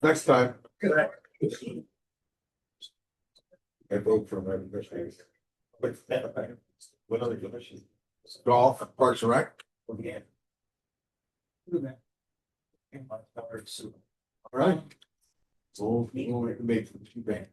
Next time. I vote for my commissioners. What other commissions? Golf, Parks and Rec. Yeah. All right. So we'll make some feedback.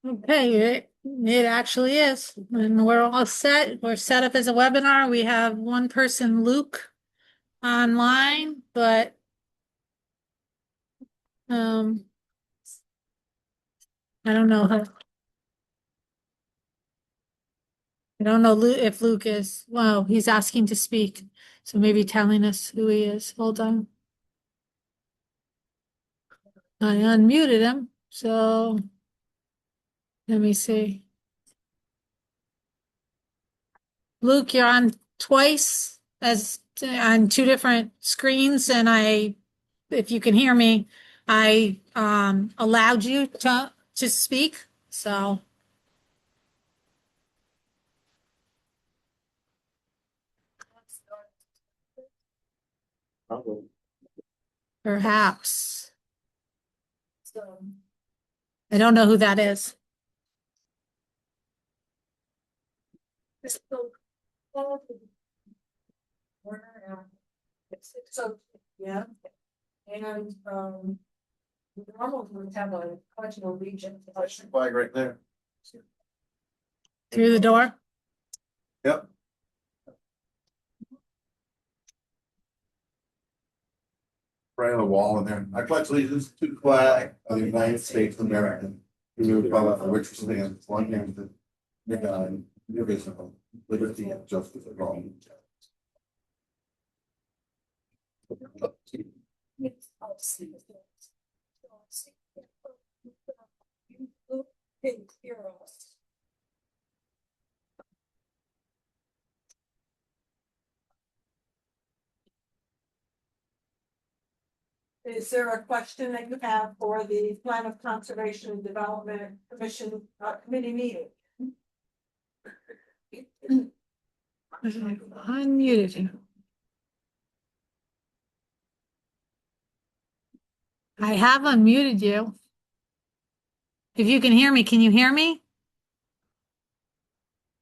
Okay, it actually is. And we're all set. We're set up as a webinar. We have one person, Luke, online, but I don't know how. I don't know if Luke is, well, he's asking to speak, so maybe telling us who he is. Hold on. I unmuted him, so let me see. Luke, you're on twice as on two different screens, and if you can hear me, I allowed you to speak, so perhaps. I don't know who that is. So, yeah, and, normal would have a cultural region. Flag right there. Through the door? Yep. Right on the wall in there. I pledge allegiance to the flag of the United States of America. To the republic for which it stands, one nation, under God, indivisible, liberty and justice for all. Is there a question that you have for the Plan of Conservation and Development Commission committee meeting? Unmuted him. I have unmuted you. If you can hear me, can you hear me?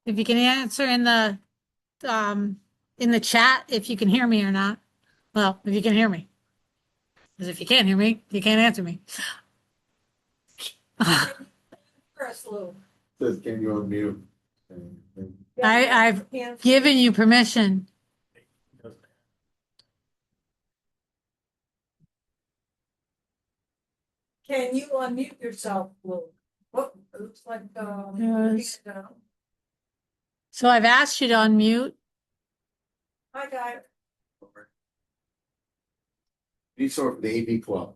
If you can answer in the chat, if you can hear me or not. Well, if you can hear me. Because if you can't hear me, you can't answer me. Press Lou. Says, can you unmute? I've given you permission. Can you unmute yourself, Lou? What, it looks like, Yes. So I've asked you to unmute. Hi, guy. He's sort of the AV club.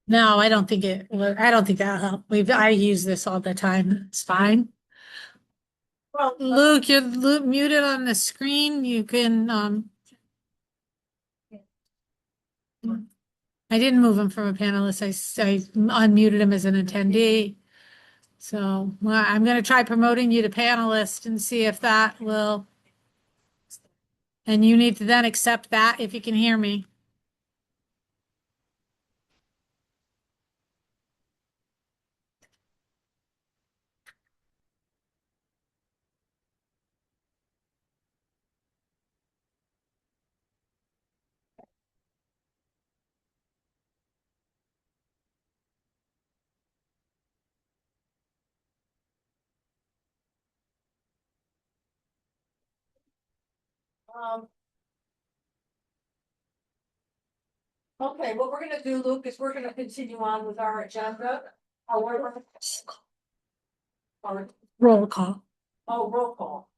No, I don't think that'll help. I use this all the time. It's fine. Well, Luke, you're muted on the screen. You can, I didn't move him from a panelist. I unmuted him as an attendee. So well, I'm going to try promoting you to panelist and see if that will. And you need to then accept that if you can hear me. Okay, what we're gonna do, Luke, is we're gonna continue on with our agenda. However. Roll call. Oh, roll call.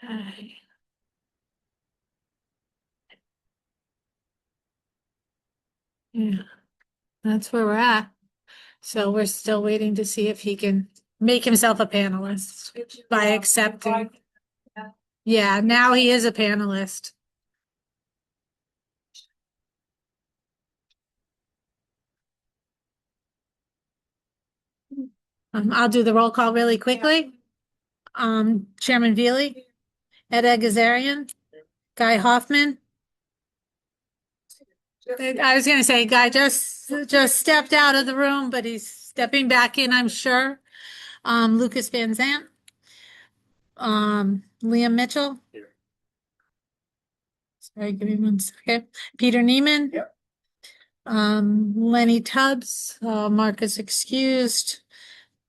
Okay. Yeah, that's where we're at. So we're still waiting to see if he can make himself a panelist by accepting. Yeah, now he is a panelist. I'll do the roll call really quickly. Chairman Veely, Ed Agazarian, Guy Hoffman. I was gonna say, Guy just stepped out of the room, but he's stepping back in, I'm sure. Lucas Van Zant. Liam Mitchell. Here. Sorry, give me one second. Peter Neiman. Yep. Lenny Tubbs, Marcus excused.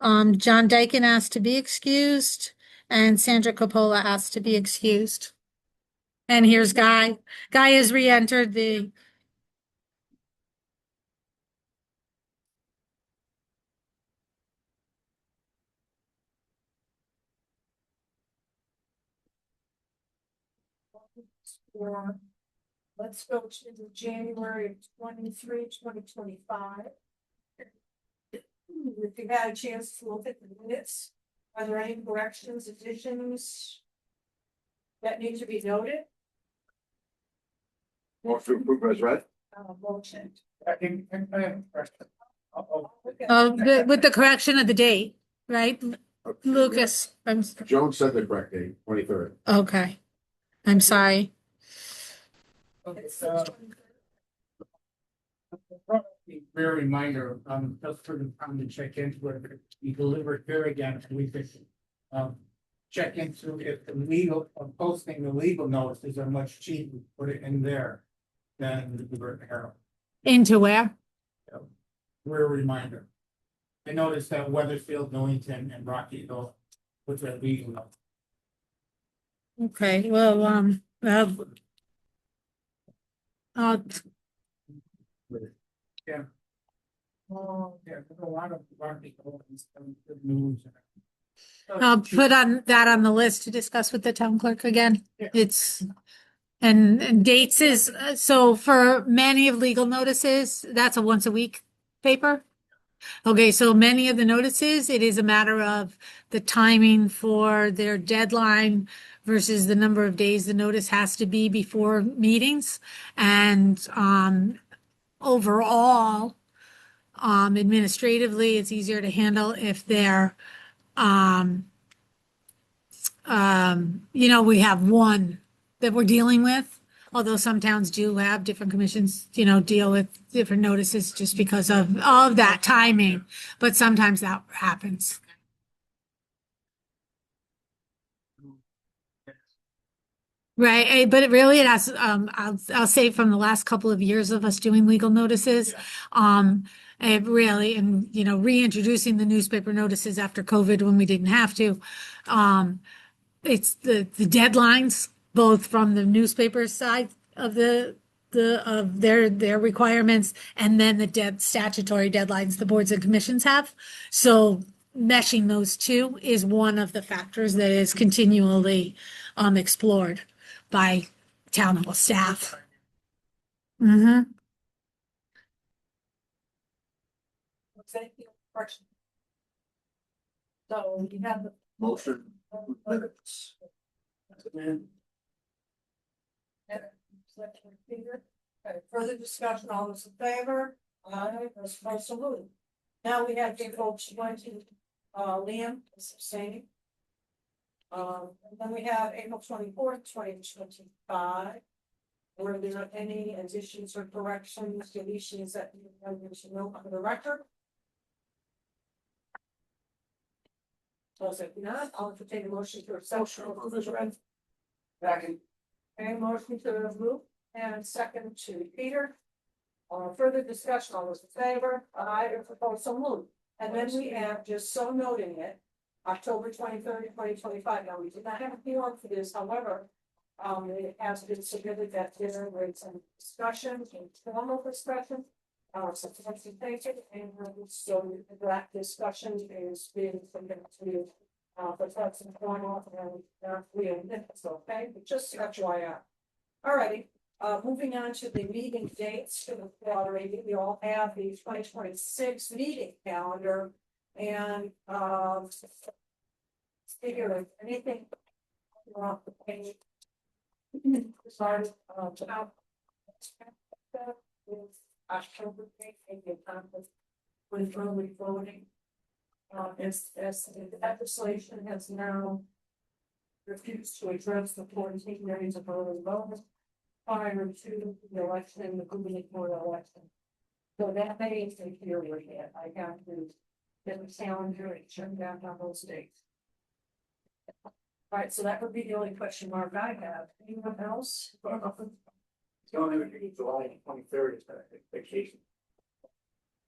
John Dyken asked to be excused, and Sandra Coppola asked to be excused. And here's Guy. Guy has re-entered the. Let's go to the January of 2025. If you had a chance to look at the minutes, are there any corrections, additions that need to be noted? Motion to approve as read. Motion. I have a question. With the correction of the date, right? Lucas, Joan said the correct date, 23rd. okay. I'm sorry. It's probably very minor, just for the time to check into it, we delivered here again, and we could check into if the legal, posting the legal notices are much cheaper, put it in there than the Liberty Herald. Into where? We're a reminder. I noticed that Weathersfield, Newington, and Rocky Hill put their legal notice. Okay, well, Yeah. Oh, yeah, there's a lot of Rocky Hill and some good news. I'll put on that on the list to discuss with the town clerk again. Yeah. It's, and dates is, so for many of legal notices, that's a once a week paper. Okay, so many of the notices, it is a matter of the timing for their deadline versus the number of days the notice has to be before meetings. And overall, administratively, it's easier to handle if they're we have one that we're dealing with, although some towns do have different commissions, deal with different notices just because of that timing, but sometimes that happens. Right, but it really, it has, I'll say from the last couple of years of us doing legal notices, it really, and, reintroducing the newspaper notices after COVID when we didn't have to, it's the deadlines, both from the newspaper side of of their requirements, and then the statutory deadlines the boards and commissions have. So meshing those two is one of the factors that is continually explored by town hall staff. Mm-hmm. Thank you. Question. So you have the Motion. Minutes. Okay, further discussion, all those in favor? Aye, those opposed, so moved. Now we have April 20, Liam is abstaining. And then we have April 24th, 2025. Were there any additions or corrections, deletions that you should know on the record? So if not, I'll entertain a motion to accept. Second. A motion to remove and second to Peter. Further discussion, all those in favor? Aye, or opposed, so moved. And then we have, just so noting it, October 23rd, 2025. Now, we did not have a form for this, however, it has been submitted that there was some discussion, informal discussion. So and so that discussion is being submitted to But that's going on and we have minutes, okay, but just FYI. Alrighty, moving on to the meeting dates for the quarter, we all have the 2026 meeting calendar and, figure if anything off the page. Sorry, about with October 8th, maybe a conflict with early voting. As the legislation has now refused to address the 14 days of early voting prior to the election, the gubernatorial election. So that may take care of it. I have to get the calendar and check back on those dates. All right, so that would be the only question mark I have. Anyone else? It's only gonna be July 23rd is that vacation.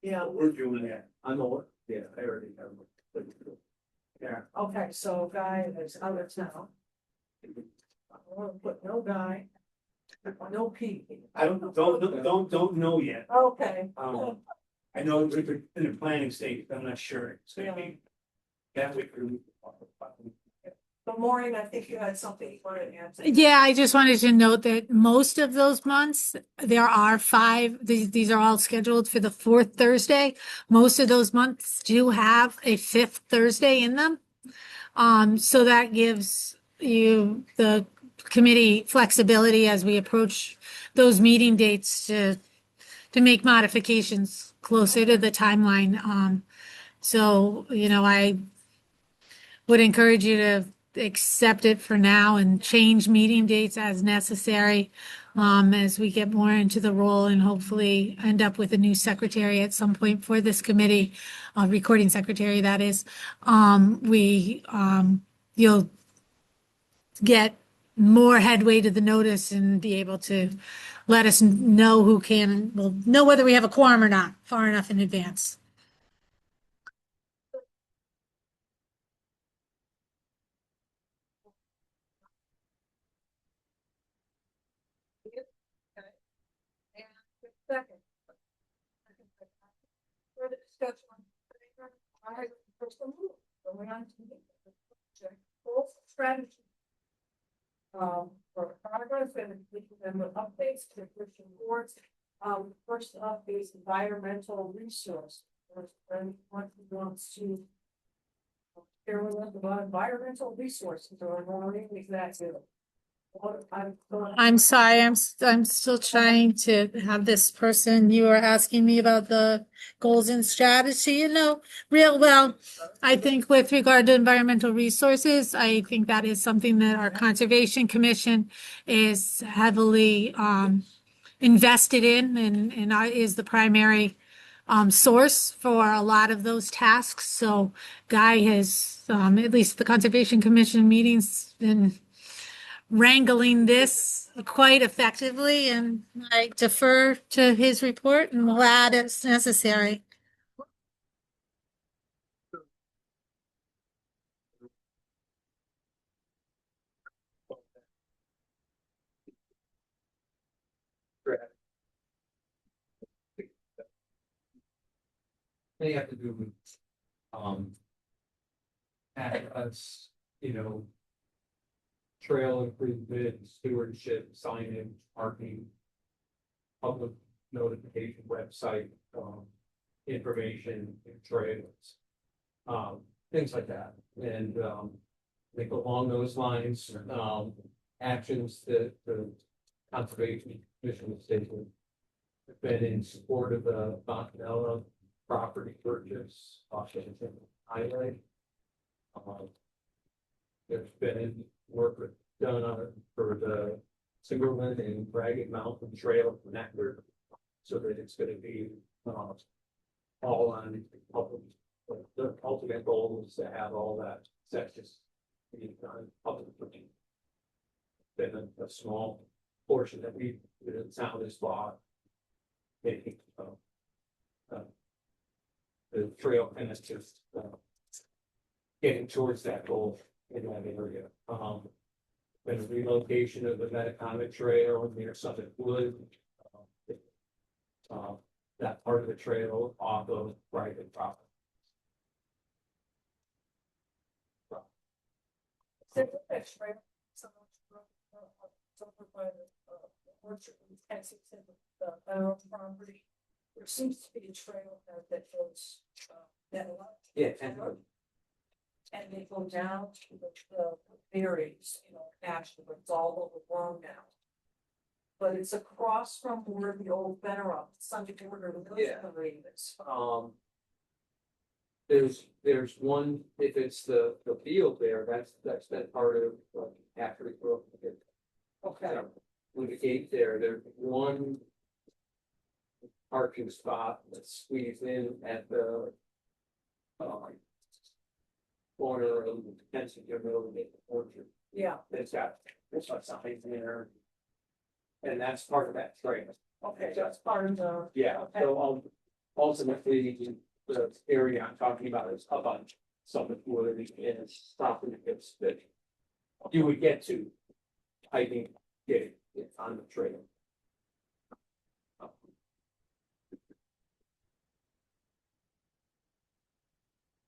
Yeah, We're doing that. I know, yeah, I already have. it. Yeah. okay, so Guy is out of town. I want to put no Guy, no Pete. I don't know yet. Okay. I know we're in the planning stage, but I'm not sure. It's gonna be. That week. But Maureen, I think you had something you wanted to answer. Yeah, I just wanted to note that most of those months, there are five, these are all scheduled for the fourth Thursday. Most of those months do have a fifth Thursday in them. So that gives you the committee flexibility as we approach those meeting dates to make modifications closer to the timeline. So, I would encourage you to accept it for now and change meeting dates as necessary as we get more into the role and hopefully end up with a new secretary at some point for this committee, recording secretary, that is. You'll get more headway to the notice and be able to let us know we'll know whether we have a quorum or not far enough in advance. Second. Further discussion on favor? Aye. First one, going on to the full strategy. For progress and making them with updates to Christian boards. First up is environmental resource. First, wants to share with us about environmental resources or learning exactly. I'm sorry, I'm still trying to have this person, you were asking me about the goals and strategy, real well. I think with regard to environmental resources, I think that is something that our Conservation Commission is heavily invested in and is the primary source for a lot of those tasks. So Guy has, at least the Conservation Commission meetings, been wrangling this quite effectively, and I defer to his report and will add as necessary. They have to do with, us, trail improvement, stewardship, signage, parking, public notification website, information, trails, things like that. And, I think along those lines, actions that the Conservation Commission has taken have been in support of the Fontanella property purchase off Washington Highway. There's been work done on it for the Timberland and Ragged Mountain Trail connector, so that it's going to be all on public. The ultimate goal is to have all that sections being done public. Been a small portion that the town has bought. The trail and it's just getting towards that goal in that area. Been a relocation of the Metacomet Trail near Summit Wood. That part of the trail off of private property. Simple fish, right? Someone, over by the orchard, in Texas, and the Barrow property. There seems to be a trail that goes, that a lot. Yeah. And they go down to the berries, you know, actually, but it's all overgrown now. But it's across from where the old Venerum, Sunday Order military is. There's one, if it's the field there, that's been part of, like, after the growth. Okay. With the gate there, there's one parking spot that's squeezed in at the corner of Kensington Road and Orchard. Yeah, It's got something there. And that's part of that trail. okay, so it's part of the. Yeah, so ultimately, the area I'm talking about is up on Summit Wood and it's property that you would get to, I think, get it on the trail.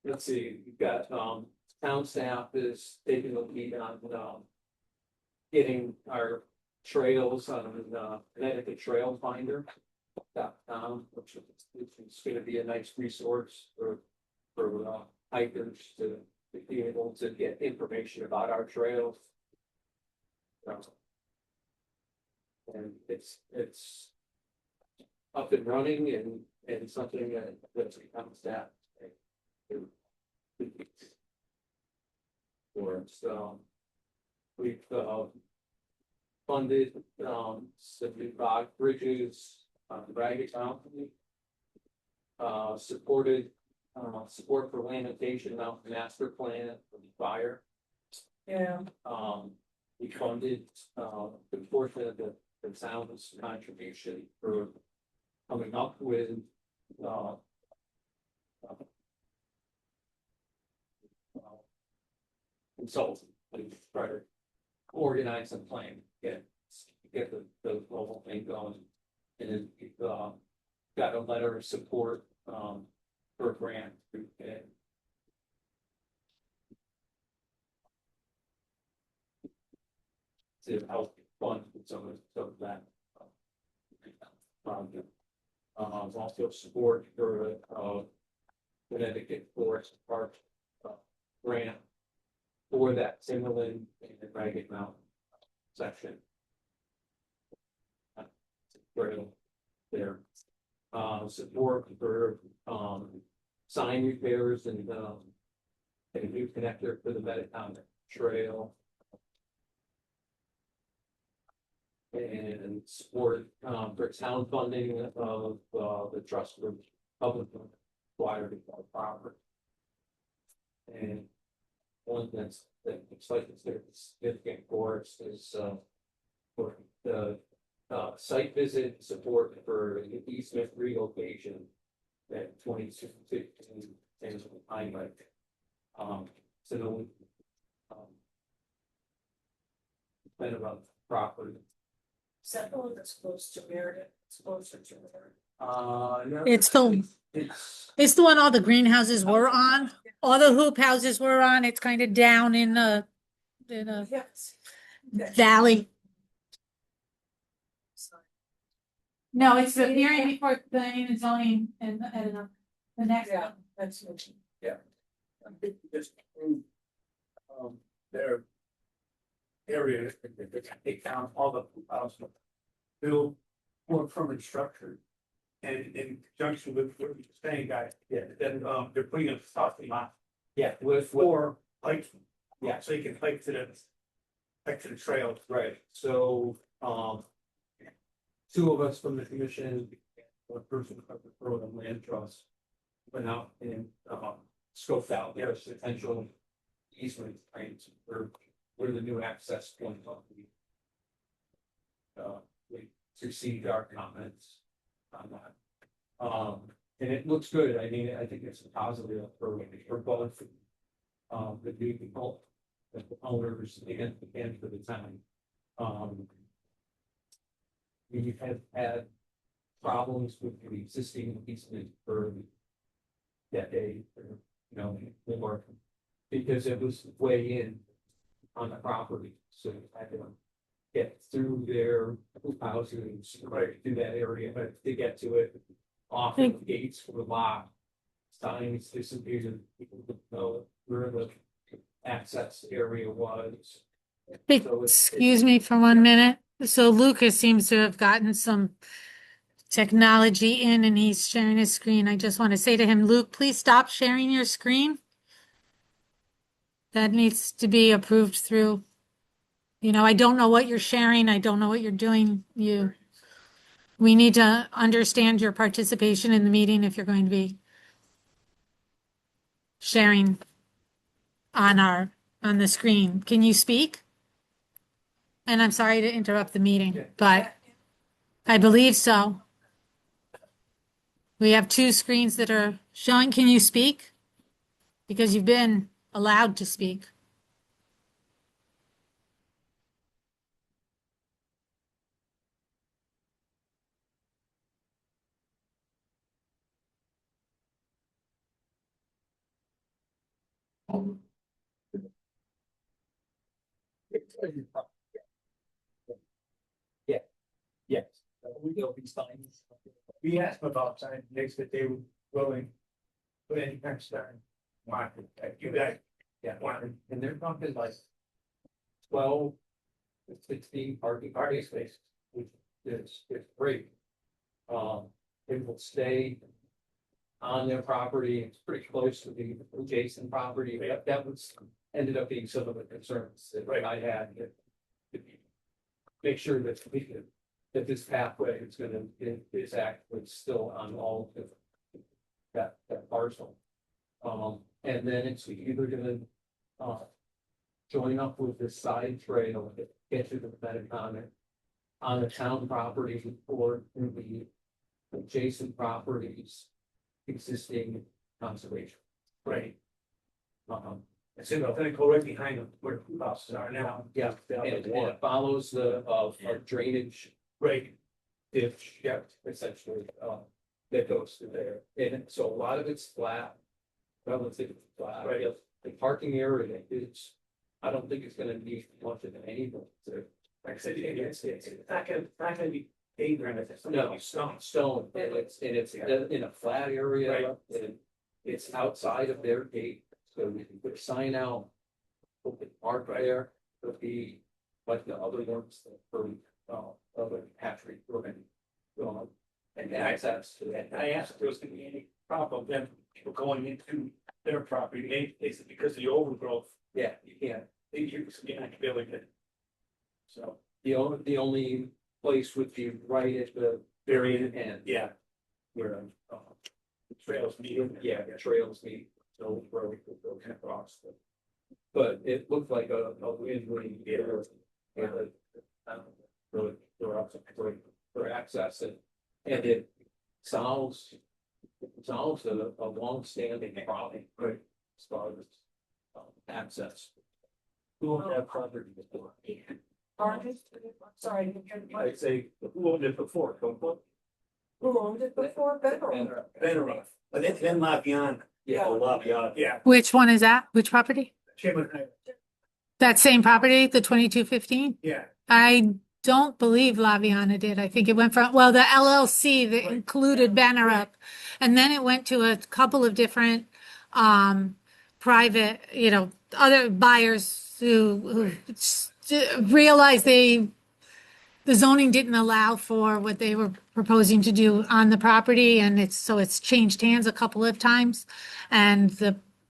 Let's see, you've got, town staff is taking the lead on, getting our trails on, Connecticut Trail Finder. Which is gonna be a nice resource for hikers to be able to get information about our trails. And it's up and running and something that becomes that. For so we've funded some new rock bridges on the Ragged Mountain. Supported support for lamentation mountain master plan for the fire. Yeah. We funded the portion of the town's contribution for coming up with consultant to try to organize a plan, get the global thing going. And then got a letter of support for a grant to help fund some of that. Also support for Connecticut Forest Park grant for that Timberland and Ragged Mountain section. Trail there. Support for sign repairs and a new connector for the Metacom Trail. And support for town funding of the trust for public water property. And one that looks like it's very significant for us is for the site visit support for the East Smith relocation at 2215 and Heinrich. So kind of a property. Is that the one that's close to Meredith? It's closer to Meredith. No, It's the one all the greenhouses were on, all the hoop houses were on. It's kind of down in a Yes. valley. No, it's the area before planning and zoning and the next Yeah, one. that's. Just their area, they count all the houses built or permanent structure. And in conjunction with what you're saying, guys, then they're putting up stuff lot. Yeah, with For like, Yeah. so you can hike to the trail. right. So two of us from the commission, one person from the Berlin Land Trust, went out and scoped out their potential easement plans for where the new access point will be. We received our comments on that. And it looks good. I mean, I think it's a positive for both the new people, the owners and for the town. We have had problems with the existing easement for decades, or, more, because it was way in. on the property, so I can get through their houses, right, through that area, but to get to it, often the gates were locked. Signs disappeared, people didn't know where the access area was. Excuse me for 1 minute. So Lucas seems to have gotten some technology in and he's sharing his screen. I just want to say to him, Luke, please stop sharing your screen. That needs to be approved through, I don't know what you're sharing. I don't know what you're doing. We need to understand your participation in the meeting if you're going to be sharing on the screen. Can you speak? And I'm sorry to interrupt the meeting, but I believe so. We have 2 screens that are showing. Can you speak? Because you've been allowed to speak. Yeah, yes, we go these signs. We asked them about signs, they said they were willing, put any kind of sign. Wanted, you guys, Yeah, wanted, and they're talking like 12 to 16 parking spaces, which is great. It will stay on their property. It's pretty close to the adjacent property. That was ended up being some of the concerns that I had. To make sure that we could, that this pathway is actually still on all of that parcel. And then it's either gonna join up with the side trail that gets to the Metaconic on the town property or in the adjacent properties existing conservation. right, Um, I said, I'm gonna go right behind them where the houses are now. yeah, and it follows the drainage Right, ditch, yeah, essentially, that goes through there. And so a lot of it's flat, relatively flat. Right. The parking area is, I don't think it's gonna need much of anything to. like I said, it's not gonna be paved or anything, it's gonna be stone. Stone, and it's in a flat area, Right. and it's outside of their gate, so we can put a sign out. Open park there, it'll be like the other ones that for, other hatchery, and access to that. And I asked if there was gonna be any problem, then people going into their property, they said because of the overgrowth, Yeah, you can't. you're not gonna be able to get. So, The only place would be right at the very, end. yeah, Where, the trails meet. yeah, the trails meet, so where we could go across. But it looked like a win-win here. For access and it solves a long-standing problem, right? As far as access. Who owned that property before? Orange, sorry, I'd say, who owned it before, Coco? who owned it before? Benaroff, but then Laviana. Yeah. Laviana, yeah. Which one is that? Which property? Chairman, That same property, the 2215? yeah, I don't believe Laviana did. I think it went from, well, the LLC that included Bannerup. And then it went to a couple of different private, other buyers who realized the zoning didn't allow for what they were proposing to do on the property, and it's changed hands a couple of times. And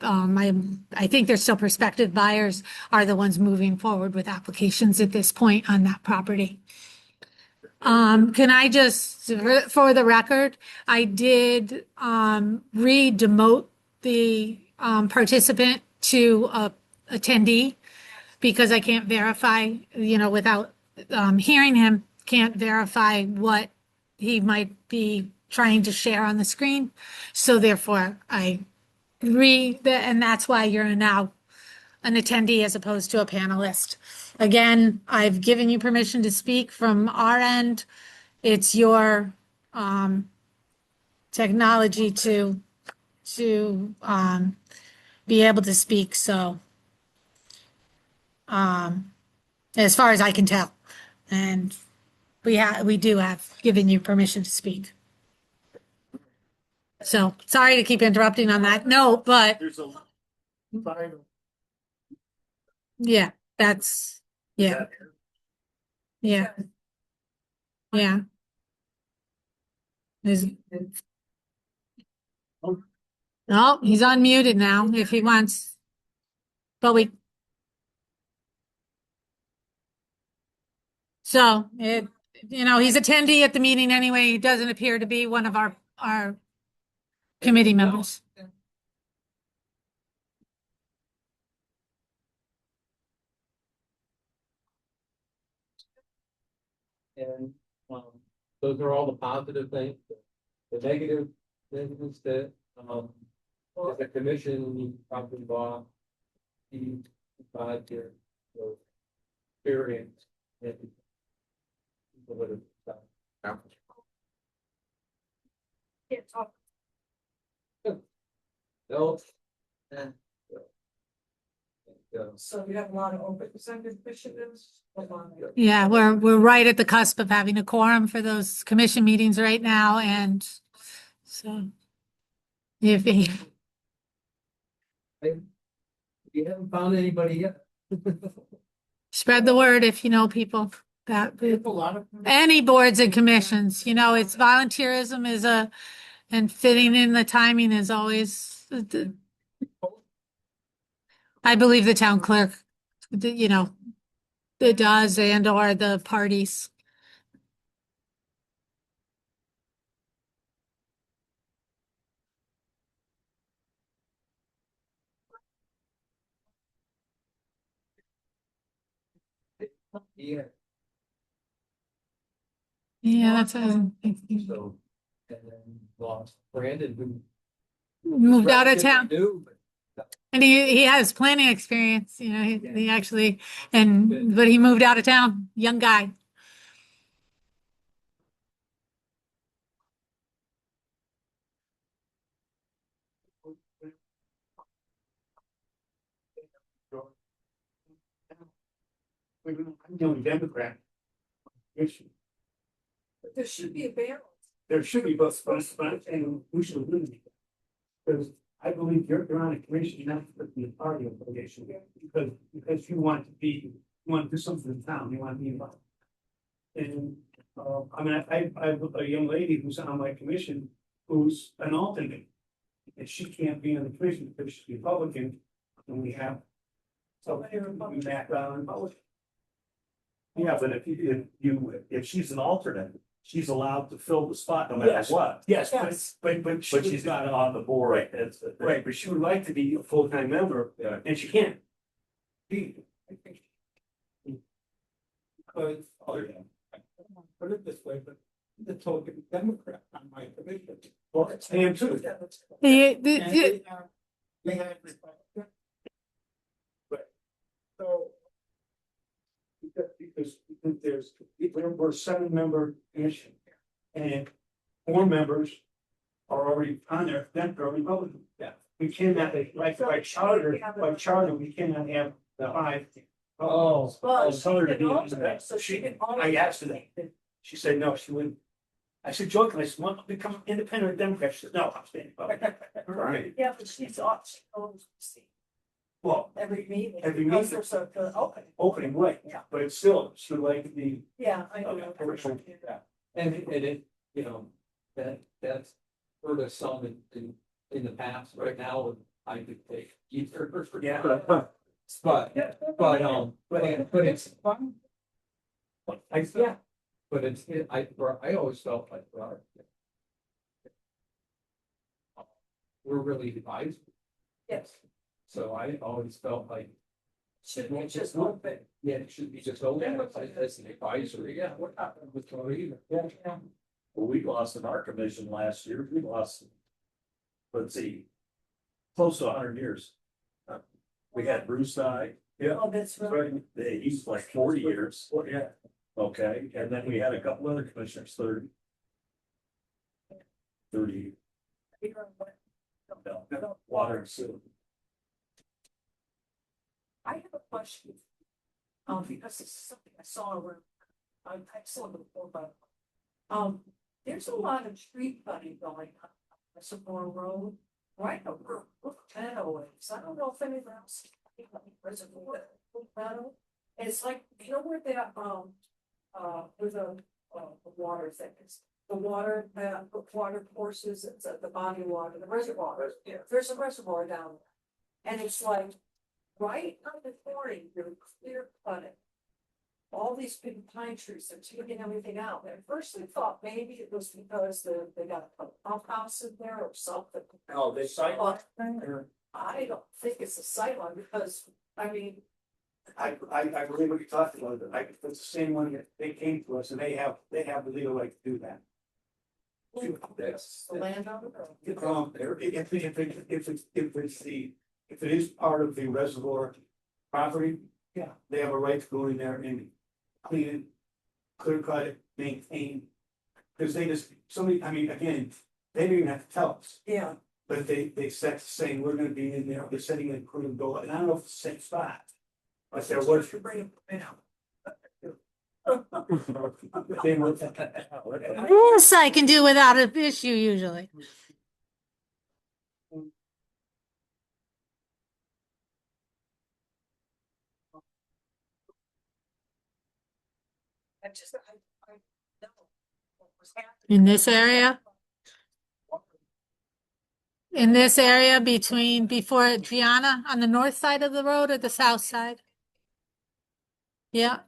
I think they're still prospective buyers are the ones moving forward with applications at this point on that property. Can I just, for the record, I did re-demote the participant to a attendee because I can't verify, without hearing him, can't verify what he might be trying to share on the screen. So therefore, and that's why you're now an attendee as opposed to a panelist. Again, I've given you permission to speak from our end. It's your technology to be able to speak. So as far as I can tell. And we do have given you permission to speak. So sorry to keep interrupting on that note, but There's a final. yeah, that's, yeah, yeah, yeah. Is, oh, he's unmuted now if he wants. But so it, he's attendee at the meeting anyway. He doesn't appear to be one of our committee members. And, those are all the positive things. The negative things that, as a commission, you probably bought. The 5 year, experience. And people would have done. Can't talk. No. And, So we have a lot of open executive initiatives. Yeah, we're right at the cusp of having a quorum for those commission meetings right now, and so if you haven't found anybody yet. spread the word if you know people that There's a lot of. any boards and commissions, it's volunteerism and fitting in the timing is always I believe the town clerk, it does and or the parties. Yeah. Yeah, that's So, and then lost Brandon, who moved out of relatively town. new, but And he has planning experience, he actually, but he moved out of town, young guy. I'm doing Democrat. Issue. But there should be a balance. There should be both, and we should lose it. Because I believe you're on a commission, not for the party affiliation, because you want to do something in town, you want to be involved. And, I have a young lady who's on my commission, who's an alternate. And she can't be on the commission because she's Republican, and we have. So, we back down Republican. Yeah, but if she's an alternate, she's allowed to fill the spot no matter Yes. what. Yes, Yes. but She's not on the board. Right. Right, but she would like to be a full-time member, Yeah. and she can't. Be. Because, put it this way, but the token Democrat on my commission. Well, it's him too. And they have Republican. But, so. Because we're a 7-member commission. And 4 members are already on there, then they're Republican. Yeah. We cannot, by charter, we cannot have the 5. Oh. Well, I'll tell her to she do can it. alternate, so she can. I asked her that. She said, no, she wouldn't. I said, jokingly, I said, want to become independent Democrat? She said, no, I'm staying. Right. Yeah, but she's off, she goes to see Well, every meeting. Every because meeting. There's a, open. opening, right, Yeah. but it's still, she would like to be. Yeah, I know. Okay. And it, that's hurt us some in the past, right now, I could take either. Yeah. But it's fun. Yeah. But I always felt like, we're really divided, Yes, so I always felt like. should be just open. Yeah, it should be just open, as an advisory, yeah, what happened with Florida? Yeah. Well, we lost in our commission last year. We lost, let's see, close to 100 years. We had Bruce died. Yeah. Oh, that's right. He's like 40 years. Yeah. Okay, and then we had a couple other commissioners, 30. No, water and sewer. I have a question. Because this is something I saw where, I saw it before, but, there's a lot of tree cutting going on Reservoir Road, right over Brook Meadow is. I don't know if anyone else. Reservoir, Brook Meadow. It's like, you know where that, where the water thing is. The water, the water courses, it's at the body of water, the reservoir, yeah, there's a reservoir down there. And it's like, right on the corner, you're clear cutting. All these big pine trees, they're taking everything out. At first we thought maybe it was because they got a pump house in there or something. Oh, they sidewalk thing or? I don't think it's a sightline because, I mean, I believe what you talked about, it's the same one that they came to us and they have the legal right to do that. the landowner. If it is part of the reservoir property, yeah, they have a right to go in there and clean it, clear cut it, maintain. Cause they just, I mean, again, they don't even have to tell us, Yeah, but they set saying we're gonna be in there, they're setting a clean door, and I don't know if it's the same spot. But there was. you bring it out. They were- This I can do without an issue usually. I just, I know what was happening. In this area? In this area before Gianna, on the north side of the road or the south side? Yeah,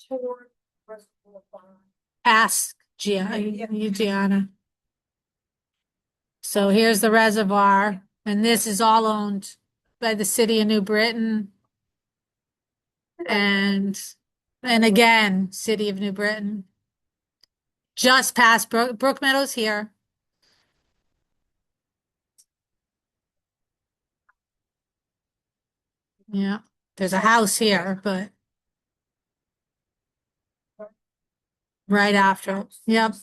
Toward Reservoir Farm. past Gianna. So here's the reservoir, and this is all owned by the city of New Britain. And again, city of New Britain. Just past Brook Meadows here. Yeah, there's a house here, but right after, yep.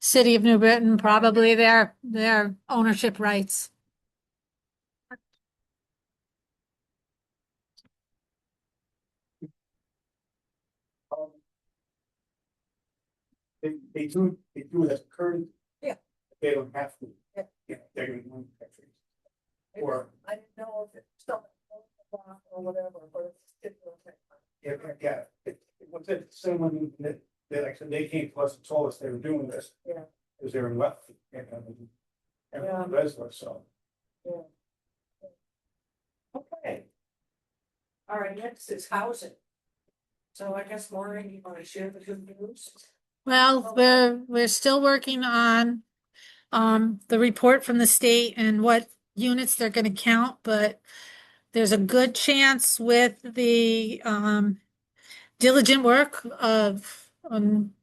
City of New Britain, probably their ownership rights. They do it as current. Yeah. They don't have to. Yeah. Yeah, they're gonna want to. Or, I didn't know if it's something or whatever, but it's. yeah, what's it, someone that actually, they came to us and told us they were doing this. Yeah. Cause they're in wet. And Yeah. reservoir, so. Okay. All right, next is housing. So I guess Maureen, you want to share the good news? Well, we're still working on the report from the state and what units they're going to count, but there's a good chance with the diligent work of a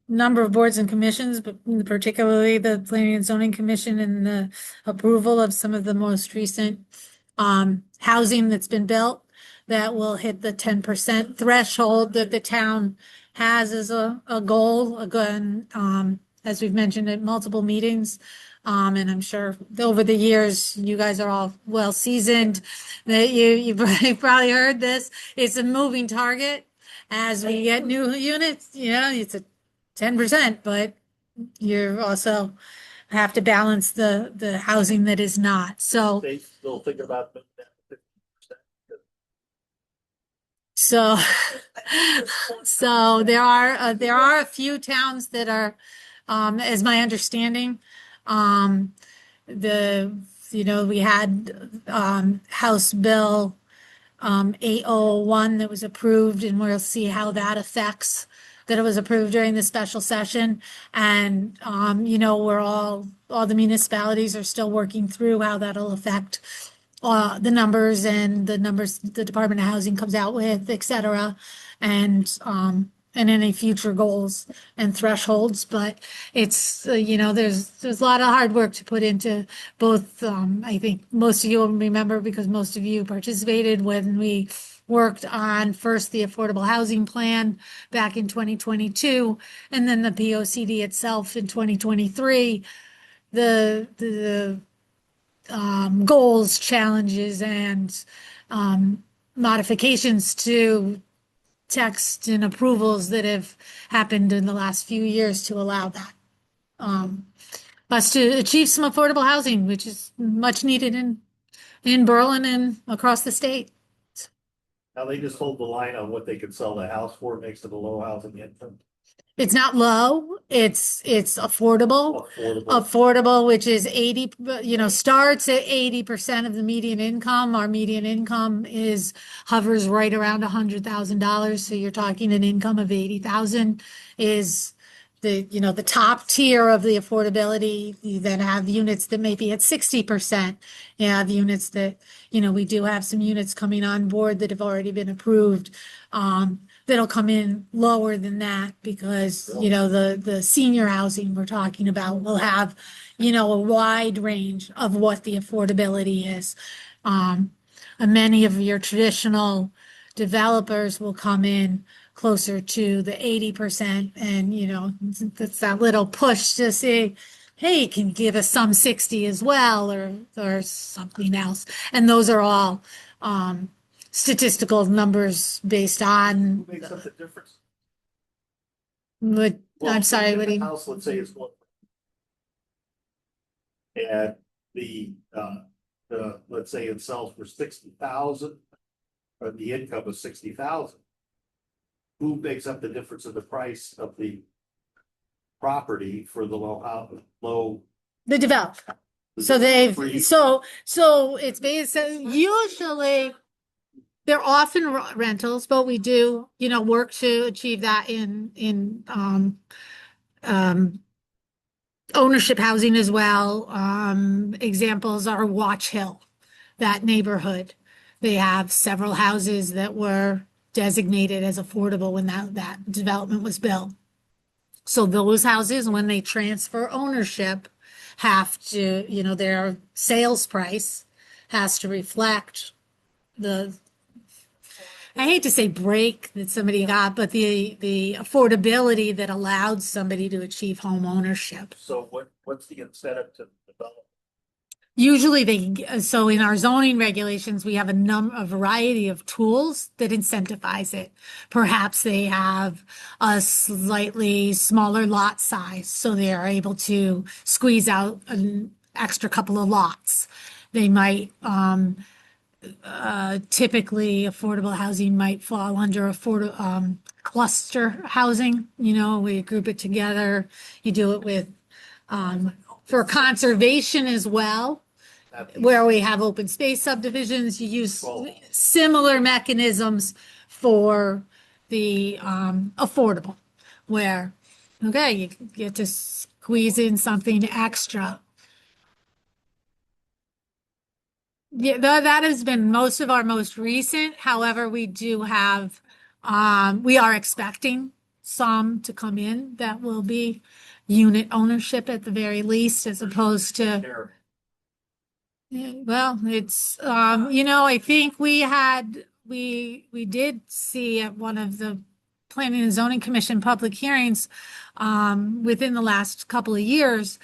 number of boards and commissions, but particularly the Planning and Zoning Commission and the approval of some of the most recent housing that's been built, that will hit the 10% threshold that the town has as a goal, again, as we've mentioned at multiple meetings. And I'm sure over the years, you guys are all well seasoned, that you probably heard this. It's a moving target. As we get new units, it's a 10%, but you also have to balance the housing that is not. So They still think about that 50%. So, so there are a few towns that are, as my understanding, we had, House Bill, 801 that was approved, and we'll see how that affects, that it was approved during the special session. And, all the municipalities are still working through how that'll affect the numbers the Department of Housing comes out with, et cetera, and any future goals and thresholds. But it's, there's a lot of hard work to put into both. I think most of you will remember, because most of you participated when we worked on first the affordable housing plan back in 2022, and then the POCD itself in 2023. The goals, challenges, and modifications to text and approvals that have happened in the last few years to allow that. Us to achieve some affordable housing, which is much needed in Berlin and across the state. Now they just hold the line on what they can sell the house for, makes it a low housing income. It's not low, it's affordable. Affordable. Affordable, which is 80, starts at 80% of the median income. Our median income hovers right around $100,000. So you're talking an income of 80,000 is the top tier of the affordability. You then have units that may be at 60%. You have units that, we do have some units coming on board that have already been approved. That'll come in lower than that because, the senior housing we're talking about will have, a wide range of what the affordability is. And many of your traditional developers will come in closer to the 80%. And, that's that little push to say, hey, can you give us some 60 as well or something else? And those are all, statistical numbers based on Who makes up the difference? what, I'm sorry, what do you? House, let's say is one. And let's say it sells for 60,000, or the income is 60,000. Who makes up the difference in the price of the property for the low? The developer. So so it's based, usually they're often rentals, but we do, work to achieve that in ownership housing as well. Examples are Watch Hill, that neighborhood. They have several houses that were designated as affordable when that development was built. So those houses, when they transfer ownership, have to, their sales price has to reflect I hate to say break that somebody got, but the affordability that allowed somebody to achieve home ownership. So what's the incentive to develop? Usually so in our zoning regulations, we have a variety of tools that incentivize it. Perhaps they have a slightly smaller lot size, so they are able to squeeze out an extra couple of lots. They might, typically affordable housing might fall under cluster housing. We group it together. You do it with, for conservation as well, where we have open space subdivisions. You use similar mechanisms for the affordable, where, okay, you get to squeeze in something extra. Yeah, that has been most of our most recent. However, we do have, we are expecting some to come in that will be unit ownership at the very least, as opposed to, well, it's, I think we did see at one of the Planning and Zoning Commission public hearings, within the last couple of years,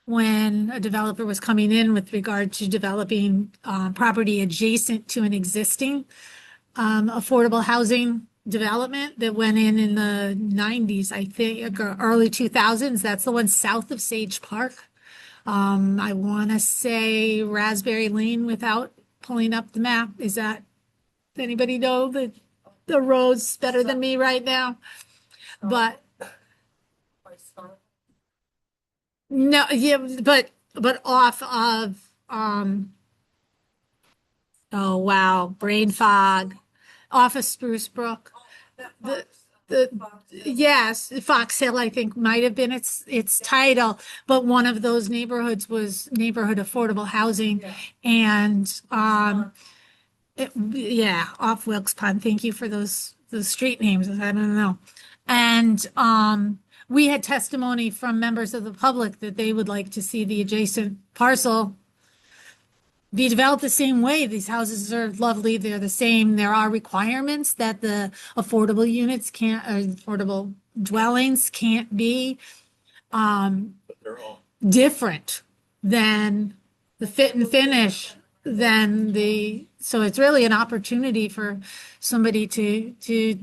when a developer was coming in with regard to developing property adjacent to an existing affordable housing development that went in the 90s, I think, or early 2000s. That's the one south of Sage Park. I want to say Raspberry Lane without pulling up the map. Does anybody know the roads better than me right now? But no, yeah, but off of oh wow, brain fog, off of Spruce Brook. Yes, Fox Hill, I think might have been its title, but one of those neighborhoods was neighborhood affordable housing, and off Wilkes Pond. Thank you for those street names. I don't know, and we had testimony from members of the public that they would like to see the adjacent parcel be developed the same way. These houses are lovely. They're the same. There are requirements that the affordable units affordable dwellings can't be But they're all different than the fit and finish than so it's really an opportunity for somebody to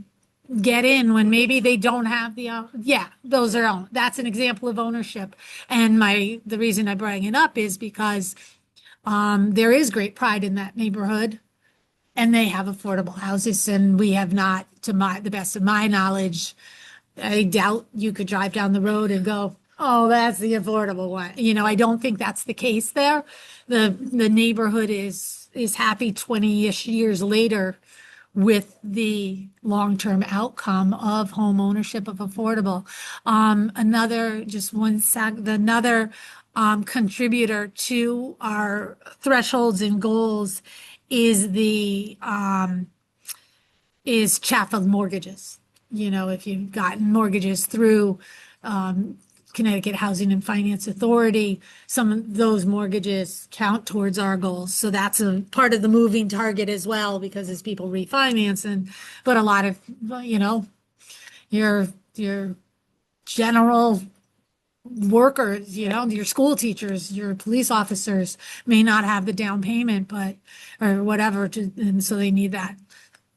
get in when maybe they don't have yeah, that's an example of ownership. And the reason I bring it up is because there is great pride in that neighborhood and they have affordable houses and we have not, the best of my knowledge, I doubt you could drive down the road and go, oh, that's the affordable one. I don't think that's the case there. The neighborhood is happy 20-ish years later with the long-term outcome of home ownership of affordable. Another contributor to our thresholds and goals is is chattel mortgages. If you've gotten mortgages through Connecticut Housing and Finance Authority, some of those mortgages count towards our goals. So that's a part of the moving target as well, because as people refinance but a lot of, your general workers, your school teachers, your police officers may not have the down payment, or whatever, and so they need that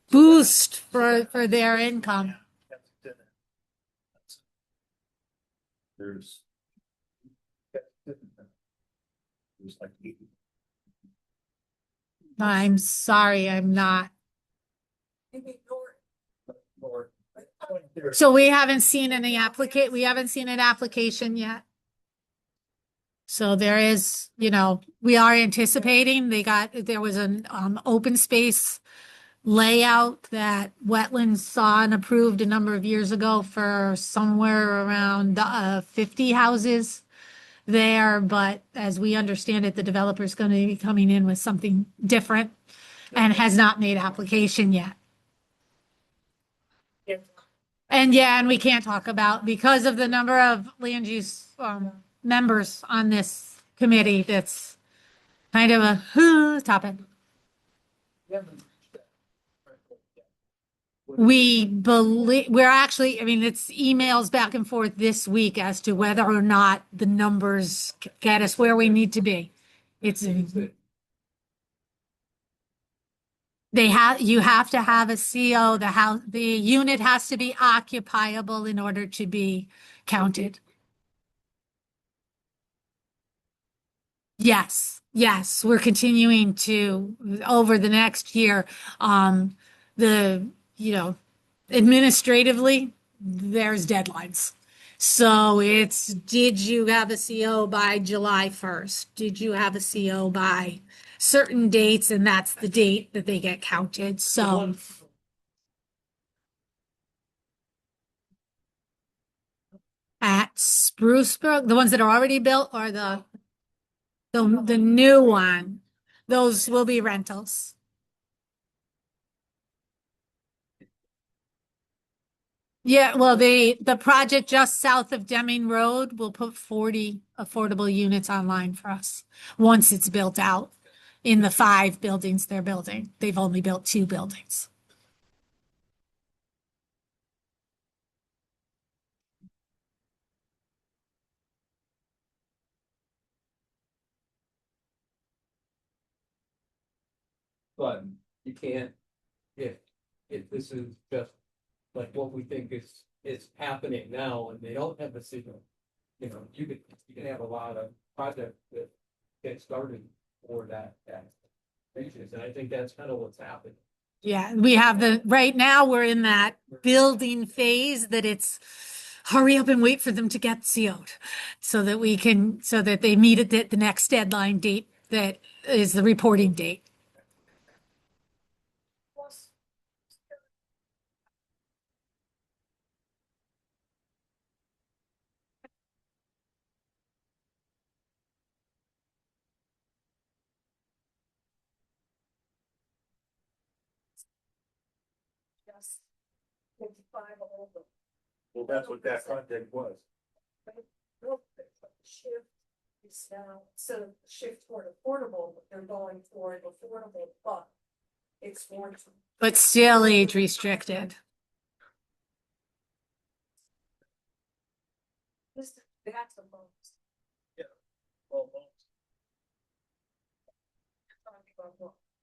boost for their income. There's like I'm sorry, I'm not. So we haven't seen an application yet. So there is, we are anticipating, there was an open space layout that Wetlands saw and approved a number of years ago for somewhere around 50 houses there. But as we understand it, the developer's going to be coming in with something different and has not made application yet. And we can't talk about, because of the number of land use members on this committee, that's kind of a topic. We're actually, it's emails back and forth this week as to whether or not the numbers get us where we need to be. You have to have a CO, the unit has to be occupiable in order to be counted. Yes, we're continuing to, over the next year, administratively, there's deadlines. So did you have a CO by July 1st? Did you have a CO by certain dates? And that's the date that they get counted. So at Sprucebrook, the ones that are already built, or the new one, those will be rentals. Yeah, well, the project just south of Deming Road will put 40 affordable units online for us once it's built out. In the 5 buildings they're building, they've only built 2 buildings. But you can't, if this is just like what we think is happening now and they don't have the signal, you can have a lot of projects that get started for that basis. And I think that's kind of what's happened. Yeah, right now we're in that building phase that it's hurry up and wait for them to get CO'd so that they meet at the next deadline date that is the reporting date. Yes. 55 over. Well, that's what that project was. Shift is now, so shift toward affordable, but they're going toward affordable, but it's more. But still age restricted. That's a bonus. Well,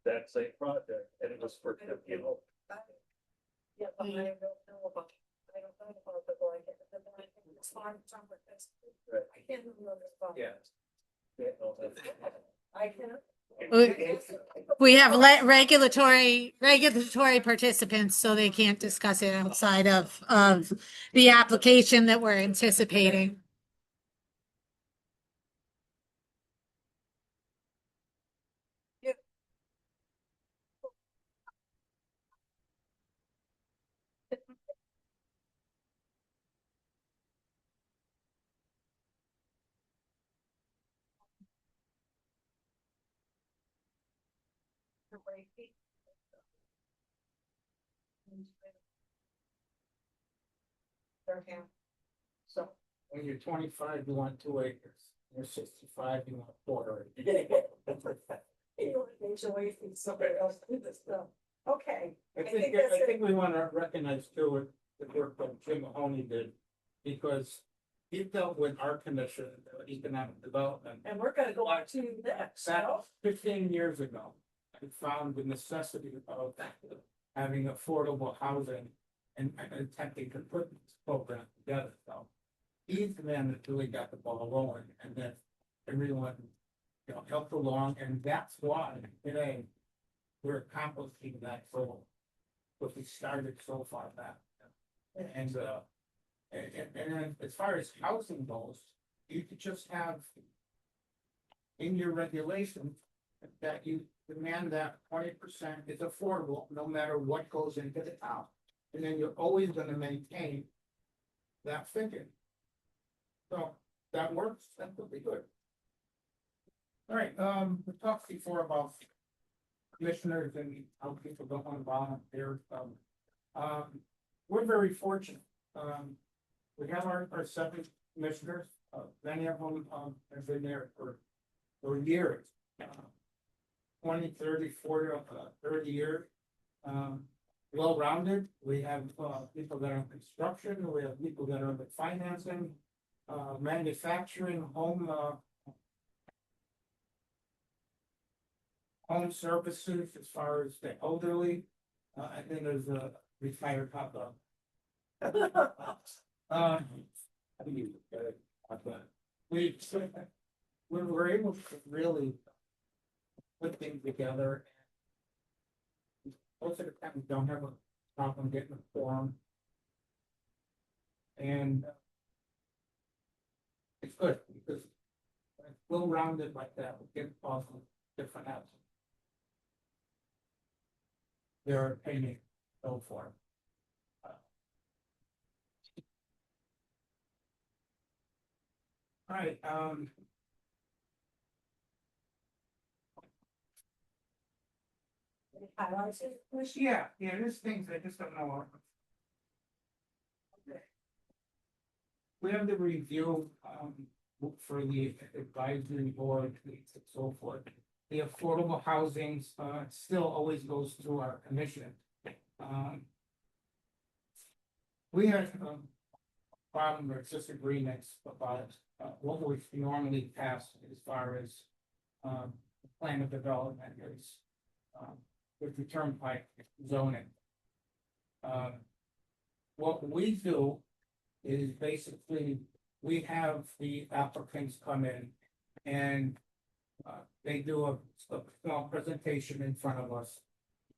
that same project, and it was for, you know, Yeah, but I don't know about, I don't know about the blanket, the blanket, it's fine, it's on with this. Right. I can't remember this. about- yeah. Yeah, no, that's- I can. We have regulatory participants, so they can't discuss it outside of the application that we're anticipating. Their hand. So. When you're 25, you want 2 acres. When you're 65, you want a quarter acre. Away from somebody else do this stuff. Okay. I think think, that's I it. think we wanna recognize too what the work that Jim Mahoney did, because he dealt with our commission, economic development. And we're gonna go on to that. Sat 15 years ago, and found the necessity of having affordable housing and attempting to put this program together, so. He's the man that really got the ball rolling, and then everyone, you know, helped along, and that's why today we're accomplishing that goal. But we started so far back. And then as far as housing goes, you could just have in your regulation that you demand that 20% is affordable, no matter what goes into the town. And then you're always gonna maintain that figure. So that works, that would be good. All right, we talked before about commissioners and how people don't want to volunteer. We're very fortunate. We have our 7 commissioners, many of them, have been there for years. 20, 30, 40, 30 years. Well-rounded. We have, people that are in construction, we have people that are in financing, manufacturing, home services as far as the elderly. I think there's a retired cop. We were able to really put things together. Most of the time, we don't have a problem getting a form. And it's good because when it's well-rounded like that, we get off of different apps. Their opinion, so forth. All right, Highlights it. yeah, there's things I just don't know. We have the review, for the advisory board and so forth. The affordable housing, still always goes through our commission. We had, problem or disagreements about, what we normally pass as far as, the plan of development is, with the turnpike zoning. What we do is basically, we have the applicants come in and they do a small presentation in front of us.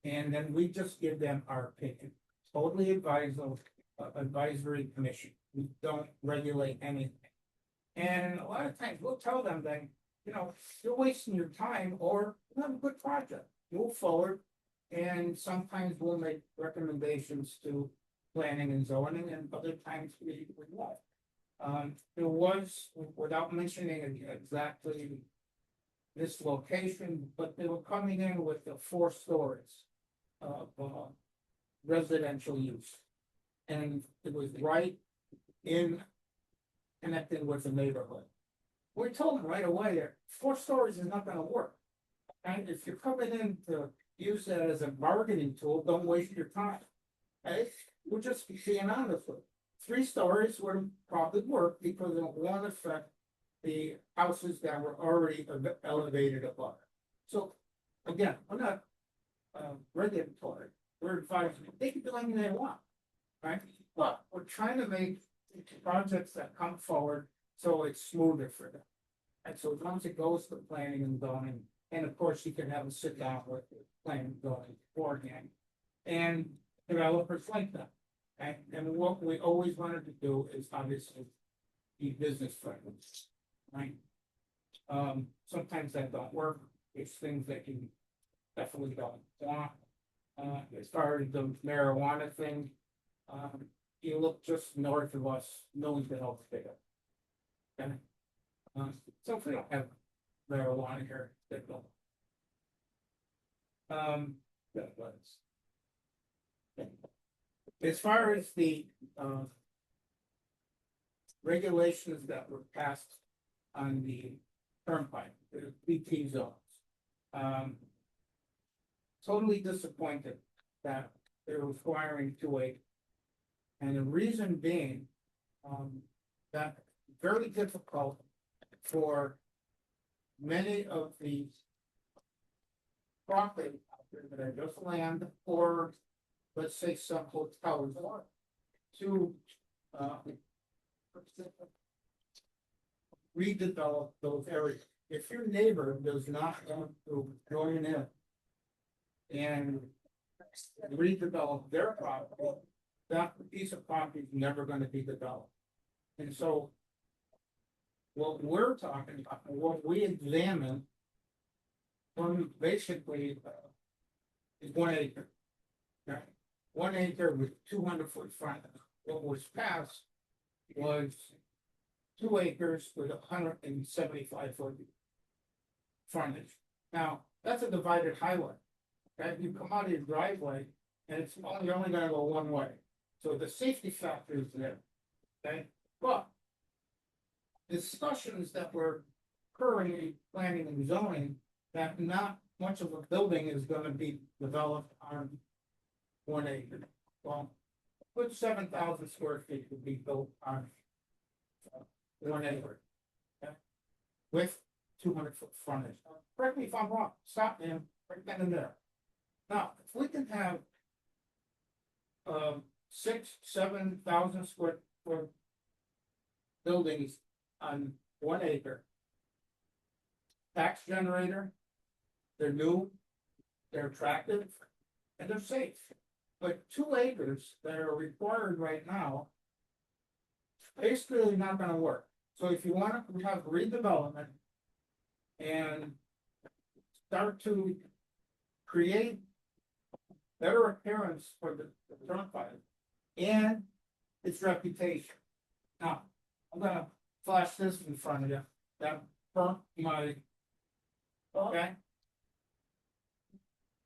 And then we just give them our opinion, totally advisory commission. We don't regulate anything. And a lot of times we'll tell them that, you know, you're wasting your time or you have a good project, move forward. And sometimes we'll make recommendations to planning and zoning, and other times we won't. There was, without mentioning exactly this location, but they were coming in with the 4 stories of residential use. And it was right in connected with the neighborhood. We told them right away that 4 stories is not gonna work. And if you're coming in to use that as a bargaining tool, don't waste your time. Okay, we're just being honest with you. 3 stories would probably work because it won't affect the houses that were already elevated above. So again, we're not, regulatory, we're advisory, they can do anything they want. Right, but we're trying to make projects that come forward so it's smoother for them. And so as long as it goes to planning and zoning, and of course you can have a sit down with the planning and zoning beforehand. And developers like that. And what we always wanted to do is obviously be business friendly, right? Sometimes that don't work, it's things that you definitely don't want. As far as the marijuana thing, you look just north of us, Millington, Oakdale. Okay? So if we don't have marijuana here, that don't. That was. As far as the, regulations that were passed on the turnpike, the BT zones. Totally disappointed that they're requiring 2 acres. And the reason being, that very difficult for many of these property out there that are just land, or let's say some hotels to, redevelop those areas. If your neighbor does not want to join in and redevelop their property, that piece of property is never going to be developed. And so what we're talking about, what we examine, basically is 1 acre. Okay? 1 acre with 200-foot frontage. What was passed was 2 acres with 175-foot frontage. Now, that's a divided highway. Okay, you come out of your driveway and it's only gonna go one way. So the safety factor is there. Okay, but discussions that were occurring in planning and zoning, that not much of a building is gonna be developed on 1 acre. Well, put 7,000 square feet to be built on 1 acre. Okay? With 200-foot frontage. Correct me if I'm wrong, stop me, right then and there. Now, if we can have 6,000-7,000 square foot buildings on 1 acre, tax generator, they're new, they're attractive, and they're safe. But 2 acres that are required right now, basically not gonna work. So if you want to have redevelopment and start to create better appearance for the turnpike and its reputation. Now, I'm gonna flash this in front of you. That burnt my, okay?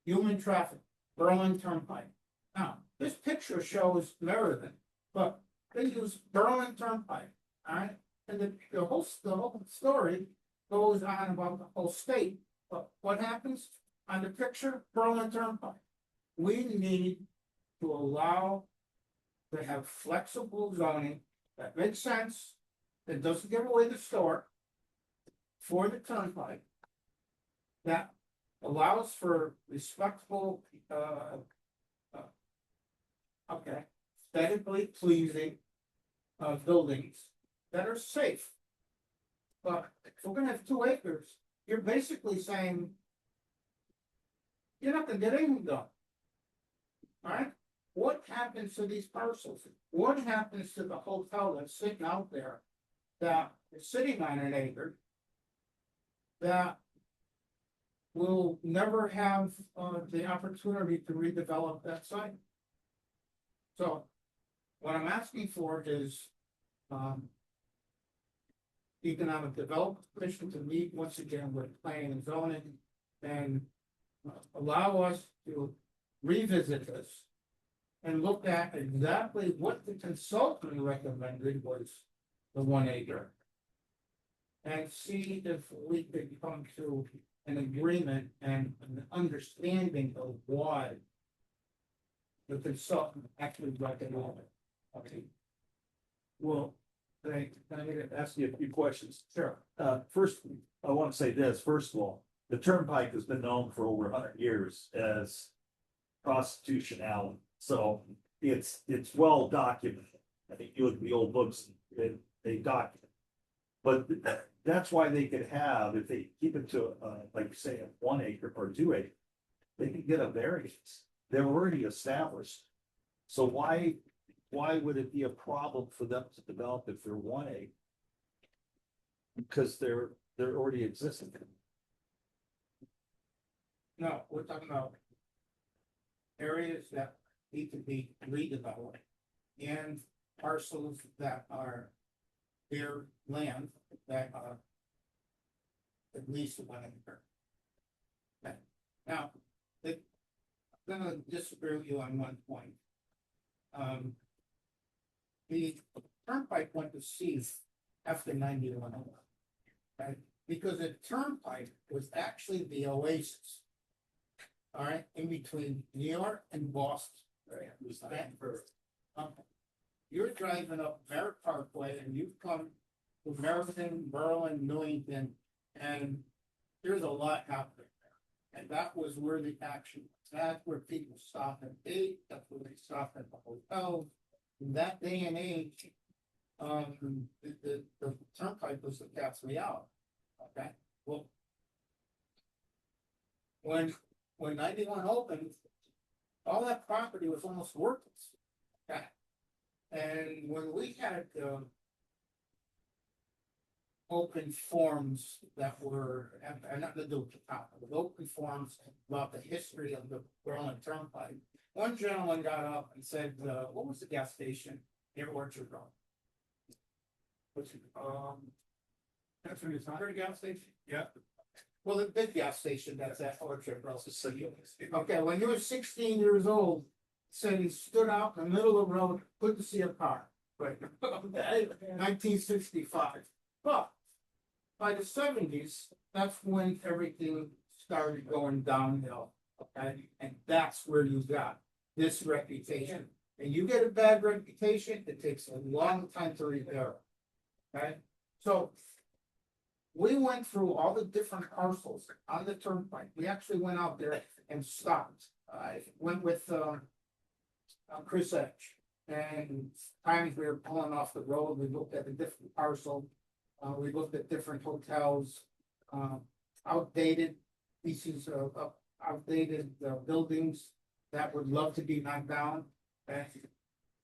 Human traffic, Berlin Turnpike. Now, this picture shows Meriden, but they use Berlin Turnpike, all right? And the whole story goes on about the whole state. But what happens on the picture? Berlin Turnpike. We need to allow to have flexible zoning that makes sense, that doesn't give away the store for the turnpike, that allows for respectful, aesthetically pleasing buildings that are safe. But if we're gonna have 2 acres, you're basically saying you're not gonna get anything done. All right? What happens to these parcels? What happens to the hotel that's sitting out there that is sitting on 1 acre that will never have the opportunity to redevelop that site? So what I'm asking for is economic development commission to meet once again with planning and zoning and allow us to revisit this and look at exactly what the consultant recommended was the 1 acre. And see if we could come to an agreement and an understanding of why the consultant actually recommended it. Okay. Well, can I ask you a few questions? Sure. First, I want to say this, first of all, the turnpike has been known for over 100 years as prostitution alley. So it's well documented. I think you look at the old books, they document. But that's why they could have, if they keep it to, like say, a 1 acre or 2 acre, they can get a variance. They're already established. So why would it be a problem for them to develop if they're 1 acre? Because they're already existing. No, we're talking about areas that need to be redeveloped and parcels that are their land that are at least 1 acre. Okay. Now, I'm gonna disagree with you on one point. The turnpike went to cease after 91. Right? Because the turnpike was actually the oasis. All right, in between New York and Boston. Right? You're driving up Merritt Parkway and you've come to Meriden, Berlin, Newington, and there's a lot happening there. And that was where the action was. That's where people stopped and ate. That's where they stopped at the hotel. In that day and age, the turnpike was the cat's way out. Okay, well, when 91 opened, all that property was almost worthless. Okay, and when we had open forums that were, and not to do with the topic, but open forums about the history of the Berlin Turnpike, one gentleman got up and said, "What was the gas station near Orchard Road?" What's it? That's when it's not a gas station? Yeah. Well, the big gas station that's at Orchard Road. Okay, when you were 16 years old, said he stood out in the middle of the road, couldn't see a car. Right. 1965. But by the 70s, that's when everything started going downhill. Okay, and that's where you got this reputation. And you get a bad reputation, it takes a long time to repair. Okay, so we went through all the different parcels on the turnpike. We actually went out there and stopped. I went with Chris Edge, and times we were pulling off the road, we looked at a different parcel. We looked at different hotels, outdated pieces of outdated buildings that would love to be knocked down.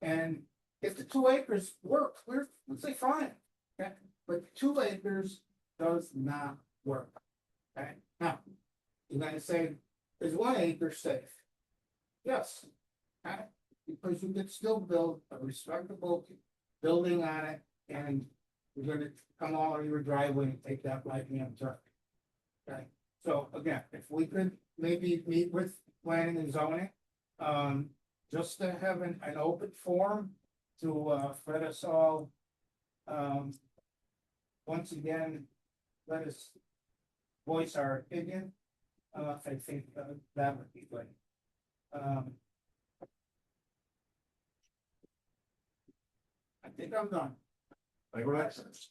And if the 2 acres work, we'd say fine. Okay? But 2 acres does not work. Okay? Now, you're gonna say, is 1 acre safe? Yes. Okay? Because you could still build a respectable building on it, and you're gonna come all over your driveway and take that right-hand turn. Okay, so again, if we could maybe meet with planning and zoning, just to have an open forum to let us all, once again, let us voice our opinion. I think that would be good. I think I'm done. Like, what else?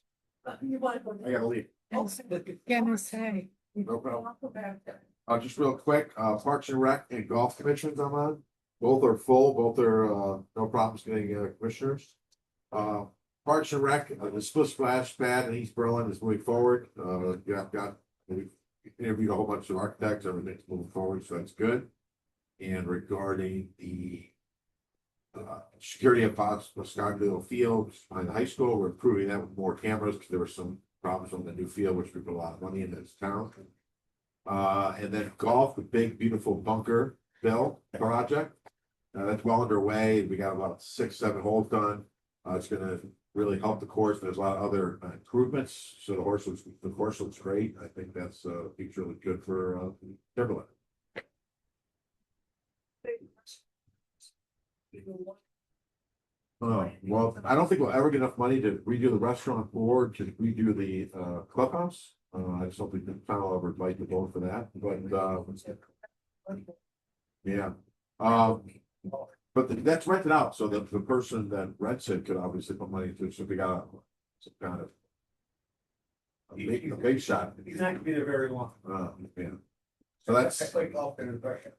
You want to? I gotta leave. Gonna say, No problem. I'll go back there. Just real quick, Parks and Rec and Golf Commissions I'm on. Both are full, both are, no problems getting, commissioners. Parks and Rec, the split splash pad in East Berlin is moving forward. We interviewed a whole bunch of architects, everything's moving forward, so that's good. And regarding the security of Scottsdale Field behind the high school, we're improving that with more cameras because there were some problems on the new field, which we put a lot of money in this town. And then golf, the big beautiful bunker bill project. That's well underway. We got about 6, 7 holes done. It's gonna really help the course. There's a lot of other improvements. So the course looks great. I think that's it's really good for Timberland. Well, I don't think we'll ever get enough money to redo the restaurant board, to redo the clubhouse. I just don't think the town will ever like to vote for that, but yeah. But that's rented out, so that the person that rents it could obviously put money into it, so we got some kind a big shot. He's not gonna be there very long. Yeah. So that's, I play golf in Russia.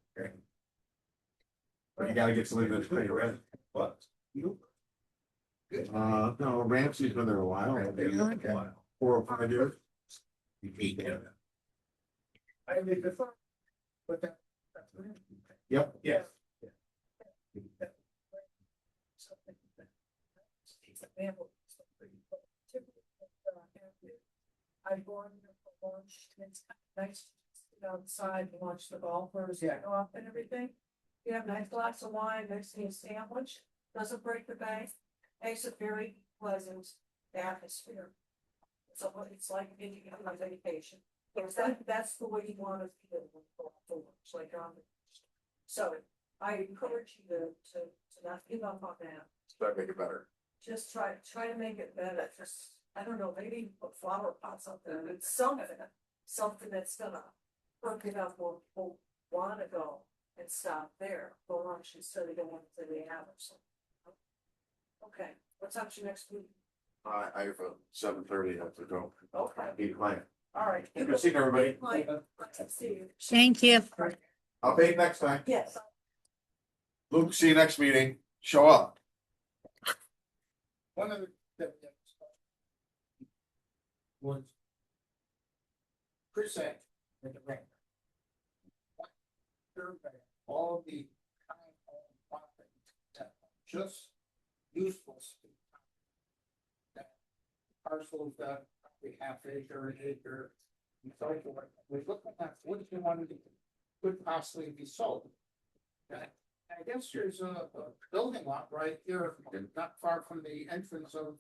but you gotta get somebody that's pretty ready. What? You? Good. No, Ramsey's been there a while, 4 or 5 years. I mean, before. But that. Yep. Yeah. I go in there for lunch, and it's nice to sit outside and watch the golfers go off and everything. You have a nice glass of wine, nice to sandwich, doesn't break the bank, makes a very pleasant atmosphere. So it's like being on a vacation. That's the way you want to feel when you go out to lunch, like on the. So I encourage you to not give up on that. That make it better. Just try to make it better, just, I don't know, maybe put flower pots up there, it's something that's gonna perk it up, or people wanna go and stop there for lunch instead of going to the hour or something. Okay, what's up to you next week? I have a 7:30, I have to go. Okay, Need a client. all right. Good to see everybody. Like, see you. Thank you. I'll pay you next time. Yes. Luke, see you next meeting. Show up. One of the. Was. Percent in the rent. Survey all the kind of properties that are just useful. That parcels that we have acre, an acre, and so forth. We're looking at what you wanted to could possibly be sold. Okay. I guess there's a building lot right here, not far from the entrance of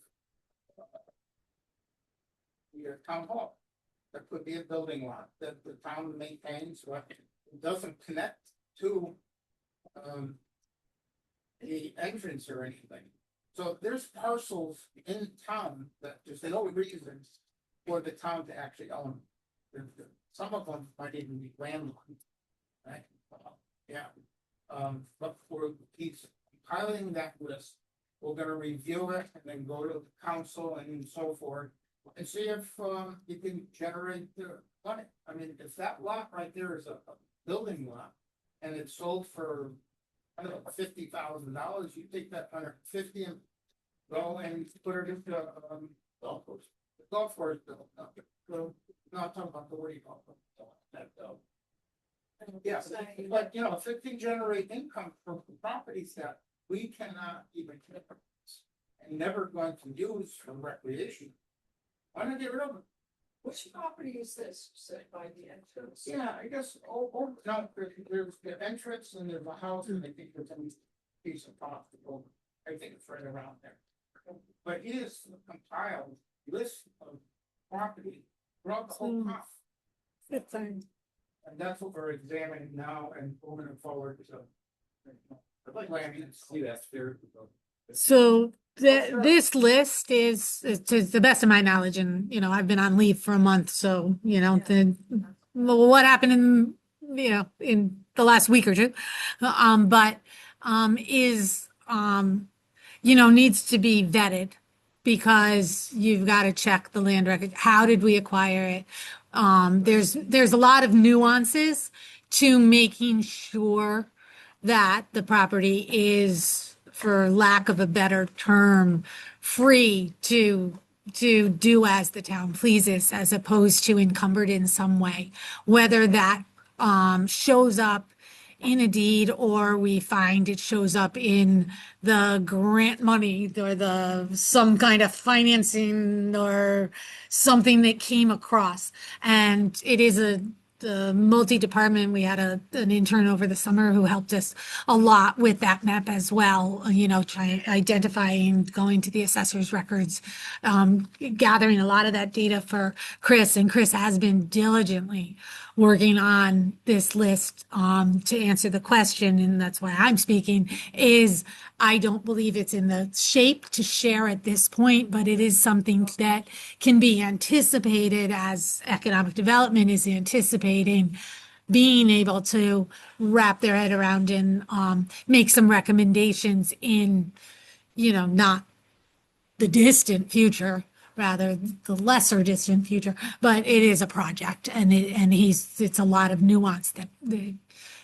the town hall. That could be a building lot that the town maintains, but it doesn't connect to the entrance or anything. So there's parcels in town that there's no reason for the town to actually own. Some of them might even be landlocked, right? Yeah. But he's piloting that list. We're gonna review it and then go to the council and so forth. And see if you can generate the money. I mean, if that lot right there is a building lot. And it's sold for, I don't know, $50,000, you take that $150 and go and put it into golf course. The golf course, not talking about the what do you call it, that yeah, but you know, if it can generate income from properties that we cannot even get and never going to use for recreation, why not get rid of it? Which property is this, say, by the entrance? Yeah, I guess, no, there's the entrance and there's a house and I think there's a piece of property over. I think it's right around there. But it is compiled list of property throughout the whole town. Good thing. And that's what we're examining now and moving it forward, so. I'd like to See, that's fair. So this list is, to the best of my knowledge, and, you know, I've been on leave for a month, so, you know, what happened in, you know, in the last week or two, is, you know, needs to be vetted because you've got to check the land record. How did we acquire it? There's a lot of nuances to making sure that the property is, for lack of a better term, free to do as the town pleases, as opposed to encumbered in some way, whether that shows up in a deed or we find it shows up in the grant money or some kind of financing or something that came across. And it is the multi-department. We had an intern over the summer who helped us a lot with that map as well, you know, trying identifying, going to the assessor's records, gathering a lot of that data for Chris, and Chris has been diligently working on this list to answer the question, and that's why I'm speaking, is I don't believe it's in the shape to share at this point, but it is something that can be anticipated as economic development is anticipating being able to wrap their head around and make some recommendations in, you know, not the distant future, rather the lesser distant future, but it is a project and it's a lot of nuance that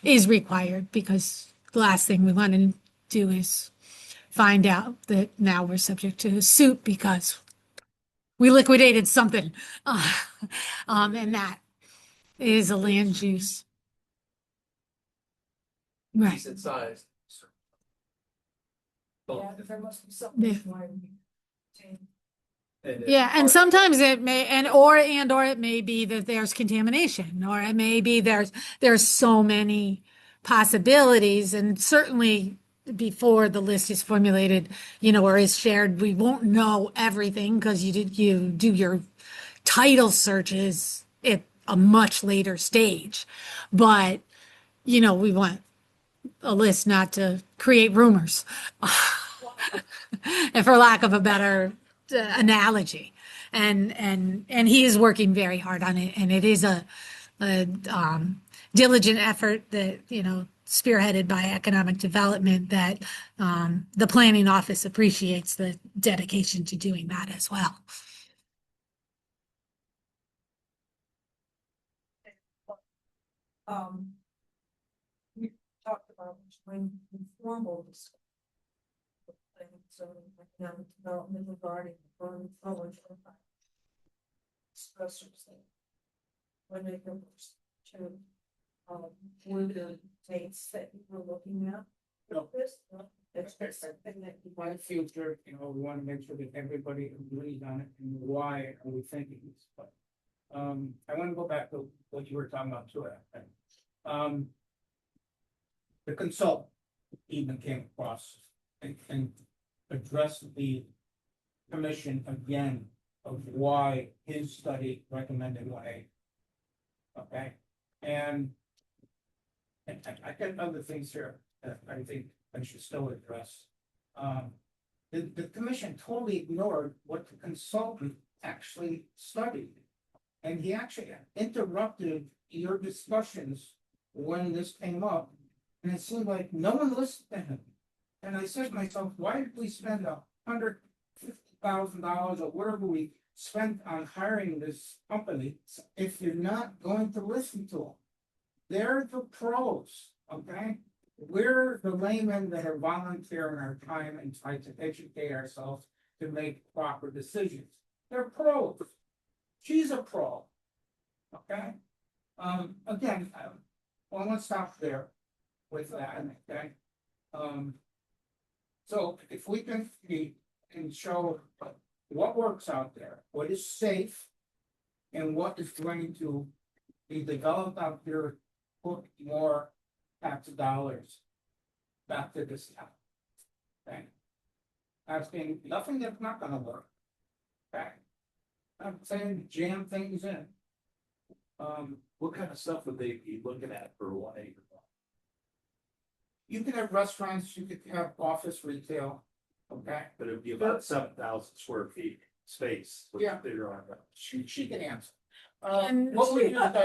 is required because the last thing we want to do is find out that now we're subject to a suit because we liquidated something. And that is a land use. Right. Decent size. Yeah, but there must be something Yeah. why we change. Yeah, and sometimes it may, or it may be that there's contamination, or it may be there's so many possibilities, and certainly before the list is formulated, or is shared, we won't know everything because you do your title searches at a much later stage, but we want a list not to create rumors, and for lack of a better analogy. And he is working very hard on it, and it is a diligent effort that spearheaded by economic development that the planning office appreciates the dedication to doing that as well. We talked about when informal discussion. So economic development regarding burn forward. Stressors that when they go to, were the dates that you were looking at? No. This, it's something that you My might. future, we want to make sure that everybody agrees on it and why are we thinking this, but. I want to go back to what you were talking about too. The consultant even came across and addressed the commission again of why his study recommended way. Okay, and I got other things here that I think I should still address. The commission totally ignored what the consultant actually studied. And he actually interrupted your discussions when this came up. And it seemed no one listened to him. And I said to myself, why did we spend $150,000 or whatever we spent on hiring this company if you're not going to listen to them? They're the pros, okay? We're the laymen that are volunteering our time and try to educate ourselves to make proper decisions. They're pros. She's a pro. Okay. Again, well, let's stop there with that. Okay. So if we can show what works out there, what is safe, and what is going to be developed out there, put more tax dollars back to this town. Okay. Asking nothing that's not going to work. Okay. I'm saying jam things in. What kind of stuff would they be looking at for 1 acre? You could have restaurants, you could have office retail, okay? But it'd be about 7,000 square feet space. What's Yeah. bigger on that? She can answer. And- What would you like?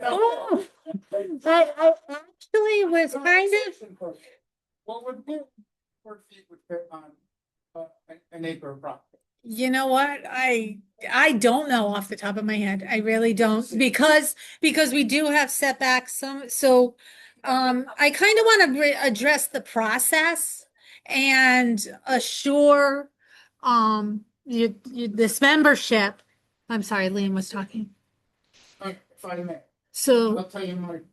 Oh, I actually was kind of. What would be 4 feet would fit on an acre of property? You know what? I don't know off the top of my head. I really don't because we do have setbacks. So I kind of want to address the process and assure this membership. I'm sorry, Liam was talking. If I may, So I'll tell you more.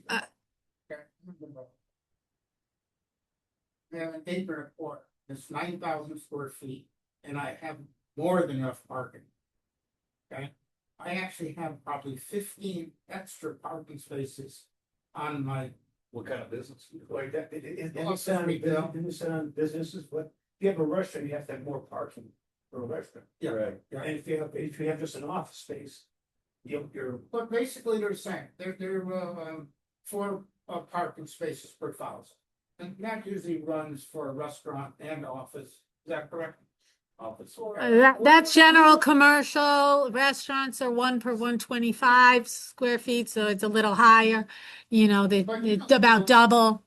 Uh, Okay. I have an acre and a quarter. It's 9,000 square feet, and I have more than enough parking. Okay, I actually have probably 15 extra parking spaces on my. What kind of business? Like that, it Office sound, retail. didn't sound on businesses, but if you have a restaurant, you have to have more parking for a restaurant. Yeah. Right. And if you have just an office space, you're, But basically, they're saying they're 4 parking spaces per 1,000, and that usually runs for a restaurant and office. Is that correct? Office. that's general commercial. Restaurants are 1 per 125 square feet, so it's a little higher. It's about double.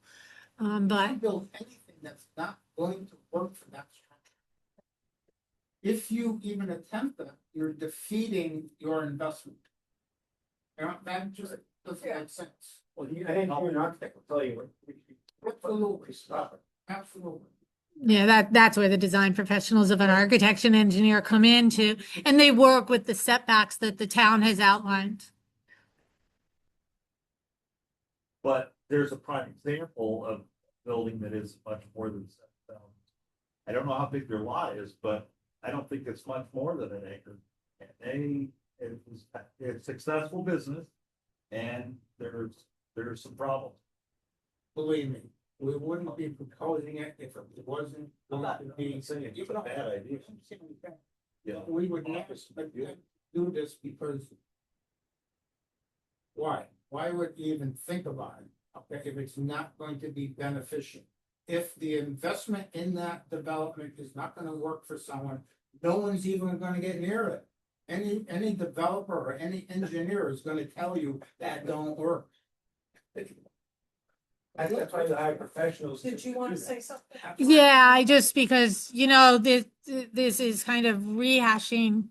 You But can build anything that's not going to work for that structure. if you even attempt that, you're defeating your investment. You know, that just doesn't make sense. Well, I think you're an architect will tell you what. Absolutely. Stop it. Absolutely. Yeah, that's where the design professionals of an architect and engineer come into, and they work with the setbacks that the town has outlined. But there's a prime example of building that is much more than 7,000. I don't know how big their lot is, but I don't think it's much more than an acre. And it's a successful business, and there's some problems. Believe me, we wouldn't be proposing it if it wasn't I'm not going to be. saying it's a bad idea. Yeah. We would never do this because. Why? Why would you even think about it? Okay, if it's not going to be beneficial? If the investment in that development is not gonna work for someone, no one's even gonna get near it. Any developer or any engineer is gonna tell you that don't work. I think that's why the high professionals. Did you want to say something? Yeah, I just because, this is kind of rehashing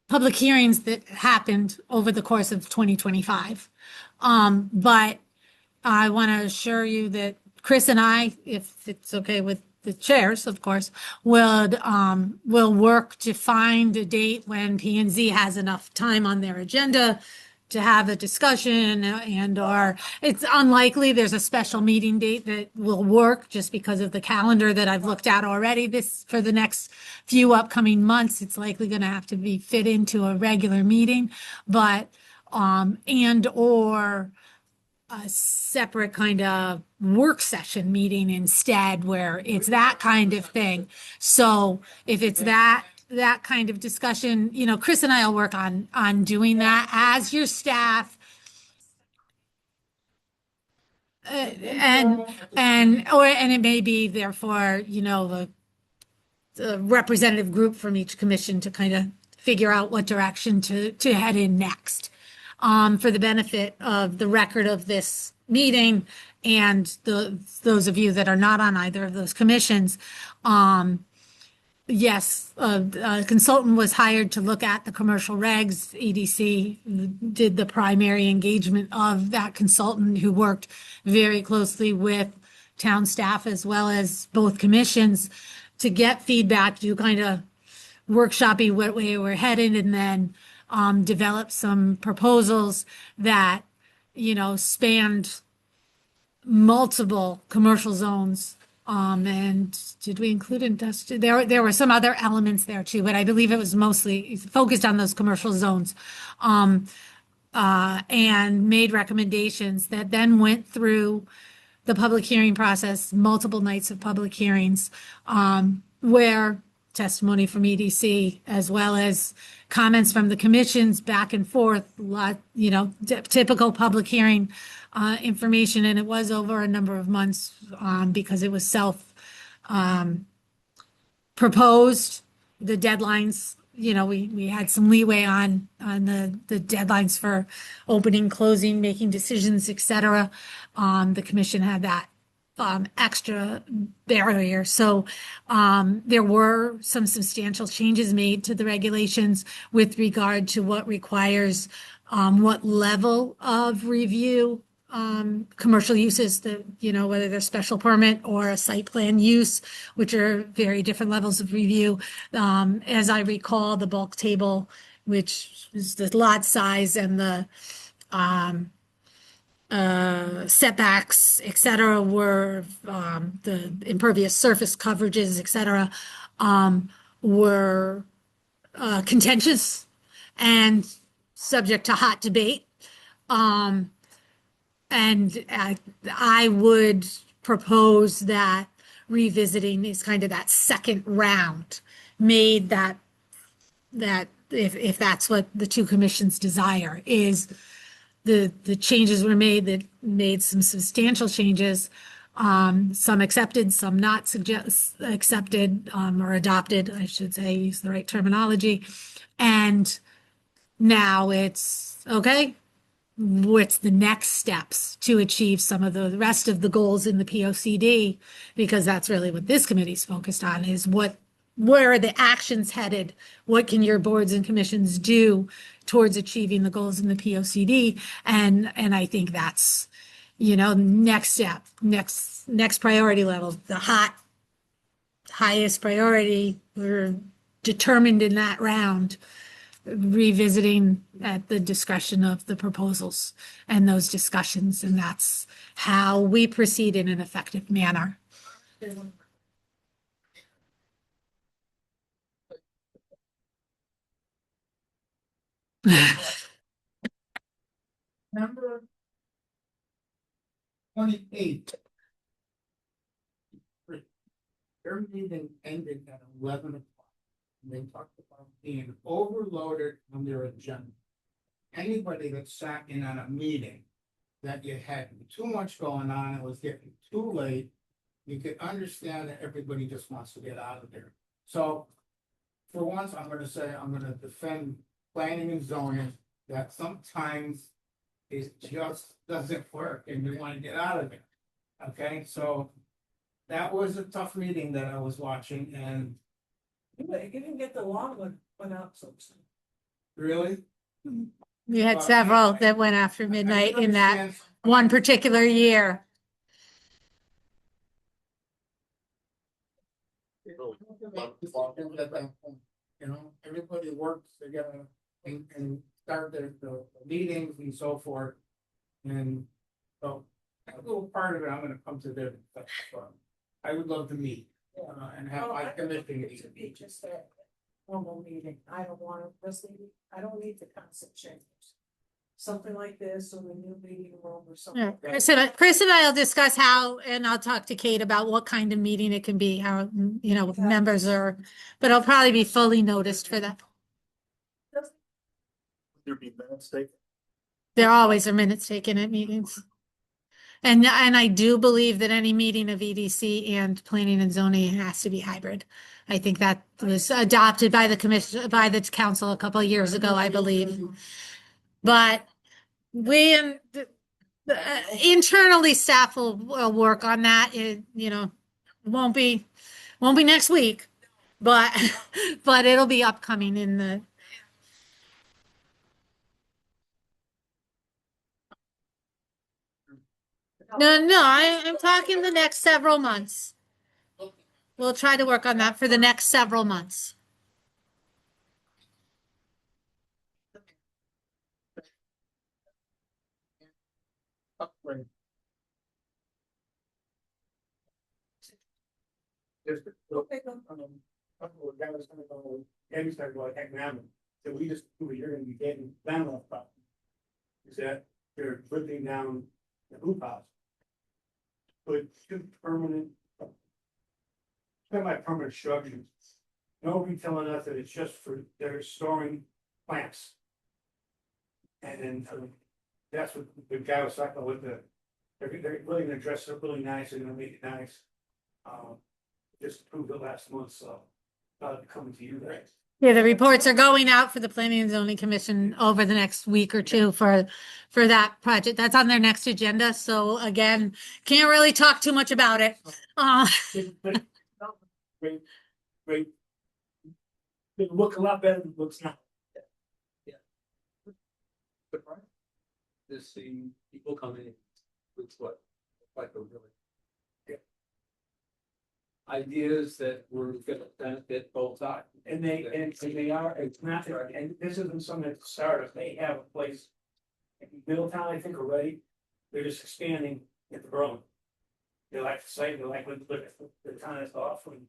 public hearings that happened over the course of 2025. But I want to assure you that Chris and I, if it's okay with the chairs, of course, will work to find a date when P and Z has enough time on their agenda to have a discussion, or it's unlikely there's a special meeting date that will work just because of the calendar that I've looked at already. This for the next few upcoming months, it's likely going to have to be fit into a regular meeting, but and or a separate kind of work session meeting instead, where it's that kind of thing. So if it's that kind of discussion, Chris and I will work on doing that as your staff. And it may be therefore, the representative group from each commission to kind of figure out what direction to head in next. For the benefit of the record of this meeting and those of you that are not on either of those commissions, yes, a consultant was hired to look at the commercial regs. EDC did the primary engagement of that consultant, who worked very closely with town staff as well as both commissions to get feedback, to kind of workshopping what way we're headed, and then develop some proposals that, spanned multiple commercial zones. And did we include industrial? There were some other elements there too, but I believe it was mostly focused on those commercial zones. And made recommendations that then went through the public hearing process, multiple nights of public hearings, where testimony from EDC as well as comments from the commissions back and forth, typical public hearing information. And it was over a number of months because it was proposed. The deadlines, we had some leeway on the deadlines for opening, closing, making decisions, etc. The commission had that extra barrier. So there were some substantial changes made to the regulations with regard to what requires what level of review commercial uses, that, whether they're special permit or a site plan use, which are very different levels of review. As I recall, the bulk table, which is the lot size and the setbacks, et cetera, were the impervious surface coverages, et cetera, were contentious and subject to hot debate. And I would propose that revisiting is kind of that second round, made that if that's what the two commissions desire, is the changes were made that made some substantial changes, some accepted, some not accepted, or adopted, I should say, use the right terminology. And now it's okay. What's the next steps to achieve some of the rest of the goals in the POCD? Because that's really what this committee's focused on, is what where are the actions headed? What can your boards and commissions do towards achieving the goals in the POCD? And I think that's, next step, next priority level, the highest priority. We're determined in that round, revisiting at the discretion of the proposals and those discussions. And that's how we proceed in an effective manner. Number 28. Their meeting ended at 11 o'clock. And they talked about being overloaded on their agenda. Anybody that sat in on a meeting that you had too much going on, it was getting too late, you could understand that everybody just wants to get out of there. So for once, I'm gonna say, I'm gonna defend planning and zoning, that sometimes it just doesn't work and you wanna get out of it. Okay, so that was a tough meeting that I was watching, and You didn't get the long one out, so. really. We had Well, several anyway, that went after I midnight can in that understand- one particular year. You know, everybody works together and start the meetings and so forth. And so a little part of it, I'm gonna come to the, I would love to meet, and have Well, my I don't think commission. it should be just a normal meeting. I don't want to, this meeting, I don't need the constant changes. Something like this, or a new meeting room or something. Yeah, like that. Chris and I will discuss how, and I'll talk to Kate about what kind of meeting it can be, how, members are, but it'll probably be fully noticed for that. There be minutes taken. There always are minutes taken at meetings. And I do believe that any meeting of EDC and planning and zoning has to be hybrid. I think that was adopted by the commission, by the council a couple of years ago, I believe. But we, internally, staff will work on that. It, won't be next week, but, but it'll be upcoming in the. No, I'm talking the next several months. We'll try to work on that for the next several months. Just, couple of guys gonna go, Eddie started going economic, so we just, you're gonna be getting landlord problem. Is that they're living down the hoop house. Put two permanent. Semi-permanent structures. Nobody telling us that it's just for, they're storing plants. And then, that's what the guy was talking with they're really gonna dress it up really nice and gonna make it nice. Just approved it last month, so that'll be coming to you guys. Yeah, the reports are going out for the Planning and Zoning Commission over the next week or two for that project. That's on their next agenda. So again, can't really talk too much about it. Great, great. It look a lot better than it looks now. Just seeing people coming with what, like a really. Ideas that were gonna benefit both sides. And they are, it's not, and this isn't something at the start, they have a place. In Middletown, I think already, they're just expanding at the Berlin. They like the site, they like when the town is off and.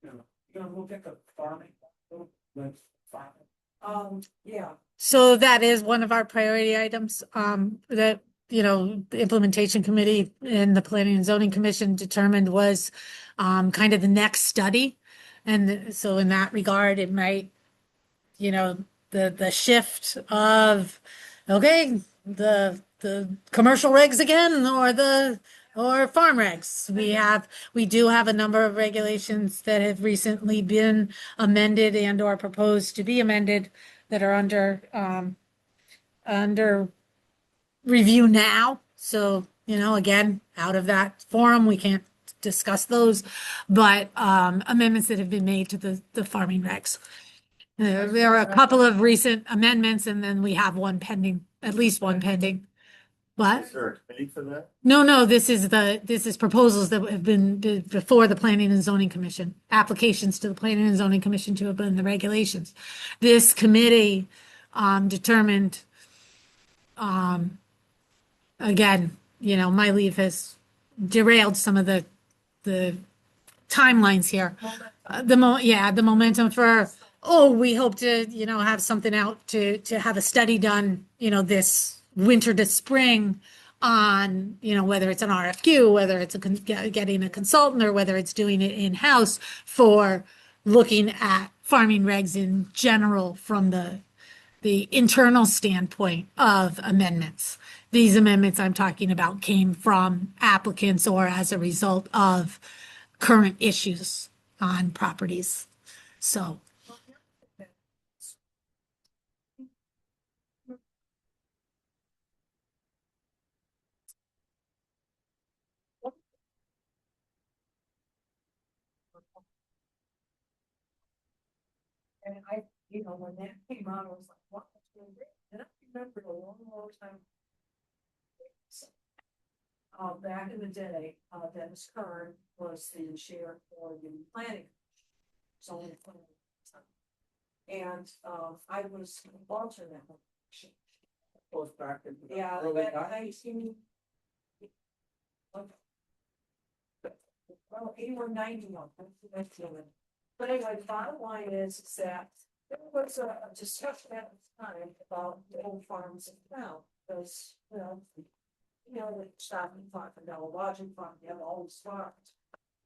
You're gonna look at the farming. Like farming. Yeah, So that is one of our priority items, that, the implementation committee and the Planning and Zoning Commission determined was, kind of the next study. And so in that regard, it might, the shift of, okay, the commercial regs again, or farm regs. We do have a number of regulations that have recently been amended and or proposed to be amended that are under review now. So, again, out of that forum, we can't discuss those, but amendments that have been made to the farming regs. There are a couple of recent amendments, and then we have one pending, at least one pending. What? Is there a committee for that? No, this is proposals that have been before the Planning and Zoning Commission, applications to the Planning and Zoning Commission to amend the regulations. This committee determined, again, my leave has derailed some of the timelines here. The momentum for, we hope to, have something out to have a study done, this winter to spring on, whether it's an RFQ, whether it's getting a consultant, or whether it's doing it in-house for looking at farming regs in general from the internal standpoint of amendments. These amendments I'm talking about came from applicants or as a result of current issues on properties. So, And when that came out, I was like, what? And I remember a long, long time. Back in the day, Dennis Kern was the chair for the planning. Zoning planning. And, I was involved in that. Goes back in. Yeah, early but on. I seen. Well, 81, 91. But anyway, the bottom line is that there was a discussion at the time about the old farms in town, because, they stop and talk about a lodging farm, you have all these farms.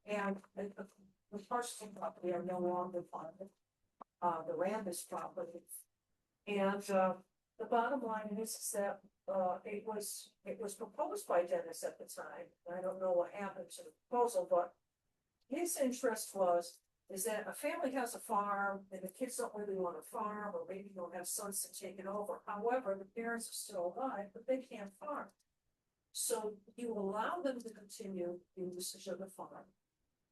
And the parcels of property are no longer farmed. The Rambus property. And, the bottom line is that, it was proposed by Dennis at the time. I don't know what happened to the proposal, but his interest is that a family has a farm and the kids don't really want to farm, or maybe don't have sons to take it over. However, the parents are still alive, but they can't farm. So you allow them to continue the usage of the farm.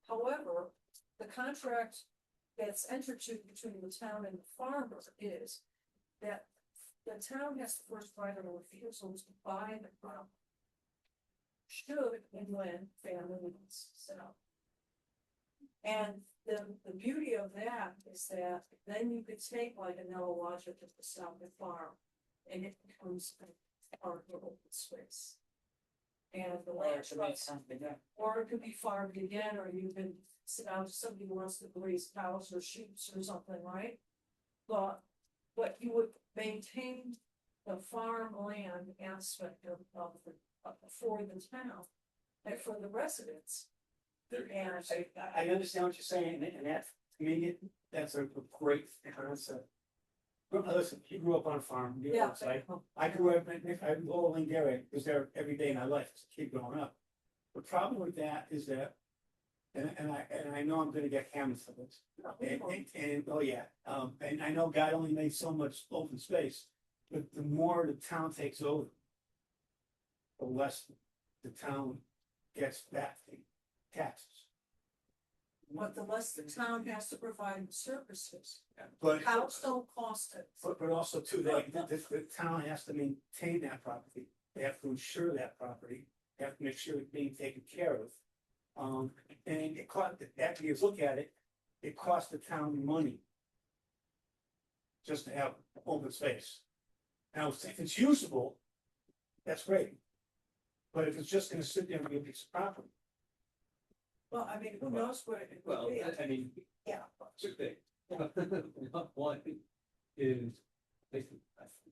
However, the contract that's entered between the town and the farmer is that the town has the first right of refusal to buy the property. Should and when family needs to sell. And the beauty of that is that then you could take like a Nella Logic at the South Farm, and it becomes a part of open space. And the land trust, or it could be farmed again, or you can sit down to somebody who wants to raise cows or sheep or something, right? But you would maintain the farmland aspect of for the town and for the residents. And I understand what you're saying, and that, to me, that's a great concept. But listen, you grew up on a farm, you know, it's like, I grew up, I all in Gary, was there every day of my life, as a kid growing up. The problem with that is that, and I know I'm gonna get hammered for this. And oh yeah, and I know God only made so much open space, but the more the town takes over, the less the town gets back in taxes. But the less the town has to provide services, But cows don't cost it. But also too, the town has to maintain that property, they have to insure that property, they have to make sure it's being taken care of. And it cost, after you look at it, it costs the town money. Just to have open space. Now, if it's usable, that's great. But if it's just gonna sit there and be a piece of property. Well, I mean, who knows what it Well, would be? I mean, Yeah. two things. One is, the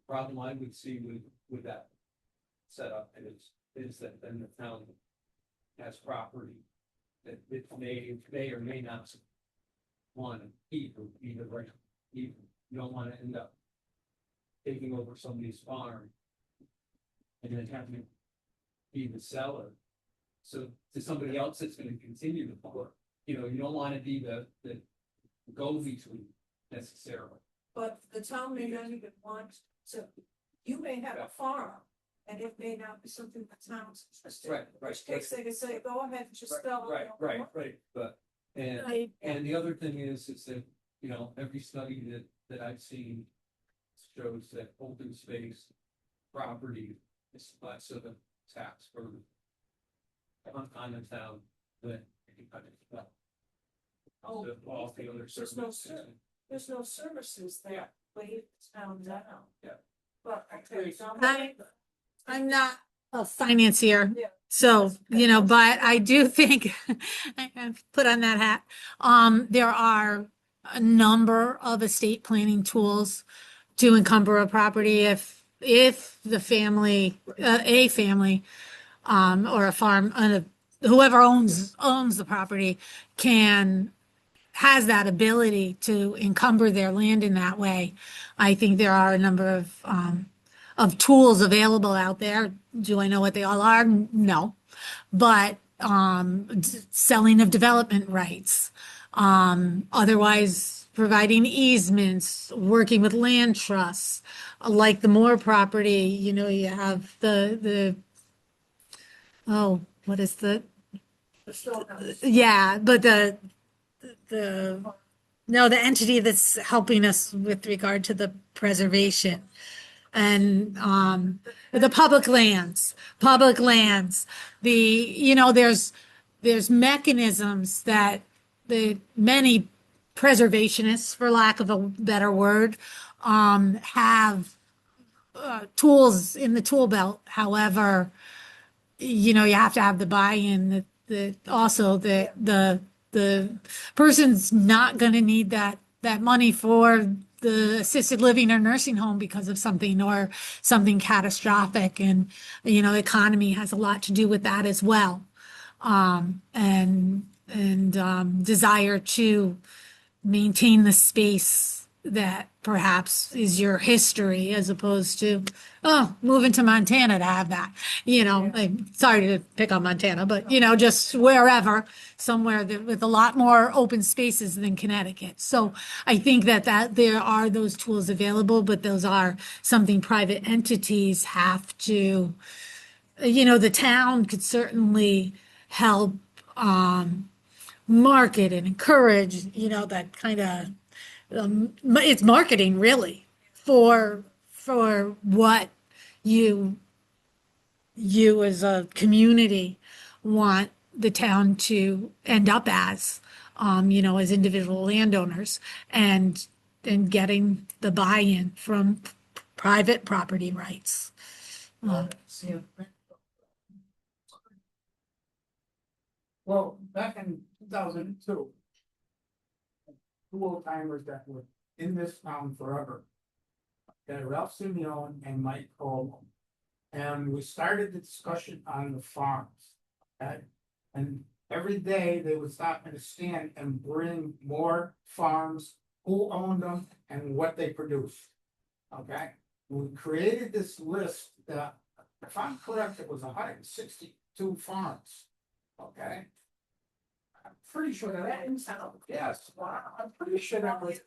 problem I would see with that setup is that then the town has property that it may or may not want to keep or either right, you don't want to end up taking over somebody's farm and then having to be the seller. So to somebody else that's gonna continue the farm, you don't wanna be the go-between necessarily. But the town may not even want to, you may have a farm and it may not be something the town's interested in. Right, In which case they could say, go ahead, just sell. it." Right, but, and, I- and the other thing is that, you know, every study that I've seen shows that open space property is less of a tax burden on the town than any kind of, Oh, all the other there's no services. There's no services that weigh the town down. Yeah. But, okay, so I'm not a financier, Yeah. so, you know, but I do think, I have put on that hat. There are a number of estate planning tools to encumber a property if the family, a family, or a farm, whoever owns the property has that ability to encumber their land in that way. I think there are a number of tools available out there. Do I know what they all are? No. But selling of development rights, otherwise providing easements, working with land trusts, like the Moore property, you know, you have oh, what is yeah, but the no, the entity that's helping us with regard to the preservation and the public lands. You know, there's mechanisms that the many preservationists, for lack of a better word, have tools in the tool belt. However, you know, you have to have the buy-in also the person's not going to need that money for the assisted living or nursing home because of something or something catastrophic. And, you know, economy has a lot to do with that as well. And desire to maintain the space that perhaps is your history as opposed to, oh, moving to Montana to have that, you know, I'm sorry to pick on Montana, but you know, just wherever, somewhere with a lot more open spaces than Connecticut. So I think that there are those tools available, but those are something private entities have to, you know, the town could certainly help, market and encourage, you know, that kind of, it's marketing really for what you as a community want the town to end up as, you know, as individual landowners and getting the buy-in from private property rights. Well, back in 2002, two old timers that were in this town forever. Ralph Simeon and Mike Cole. And we started the discussion on the farms. Okay? And every day they would stop in a stand and bring more farms, who owned them and what they produced. Okay? We created this list that, if I'm correct, it was 162 farms. Okay? I'm pretty sure that, yes, I'm pretty sure that was.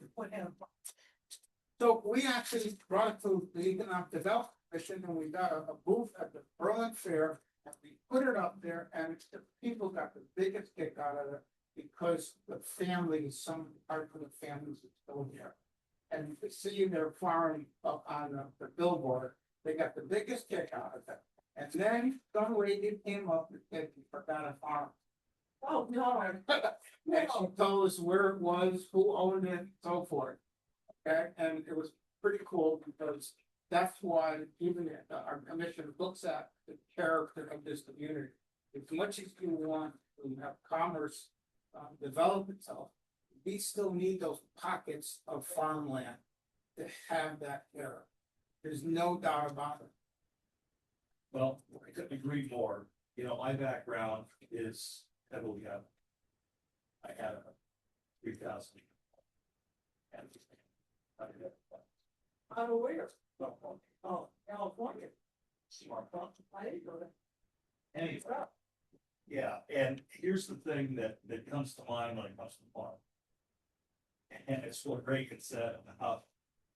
So we actually brought it to the Economic Development Commission and we got a booth at the Berlin Fair. And we put it up there and the people got the biggest kick out of it because the families, some part of the families are still here. And seeing their farm up on the billboard, they got the biggest kick out of it. And then some lady came up and said, "You forgot a farm." Oh, no. And she told us where it was, who owned it, and so forth. Okay, and it was pretty cool because that's why even our commission looks at the character of this community. As much as you want to have commerce develop itself, we still need those pockets of farmland to have that character. There's no doubt about it. Well, I couldn't agree more. You know, my background is heavily I had a 3,000. Out of where? Oh, California. I didn't go there. Anyway, yeah, and here's the thing that comes to mind when it comes to farm. And it's what Reagan said about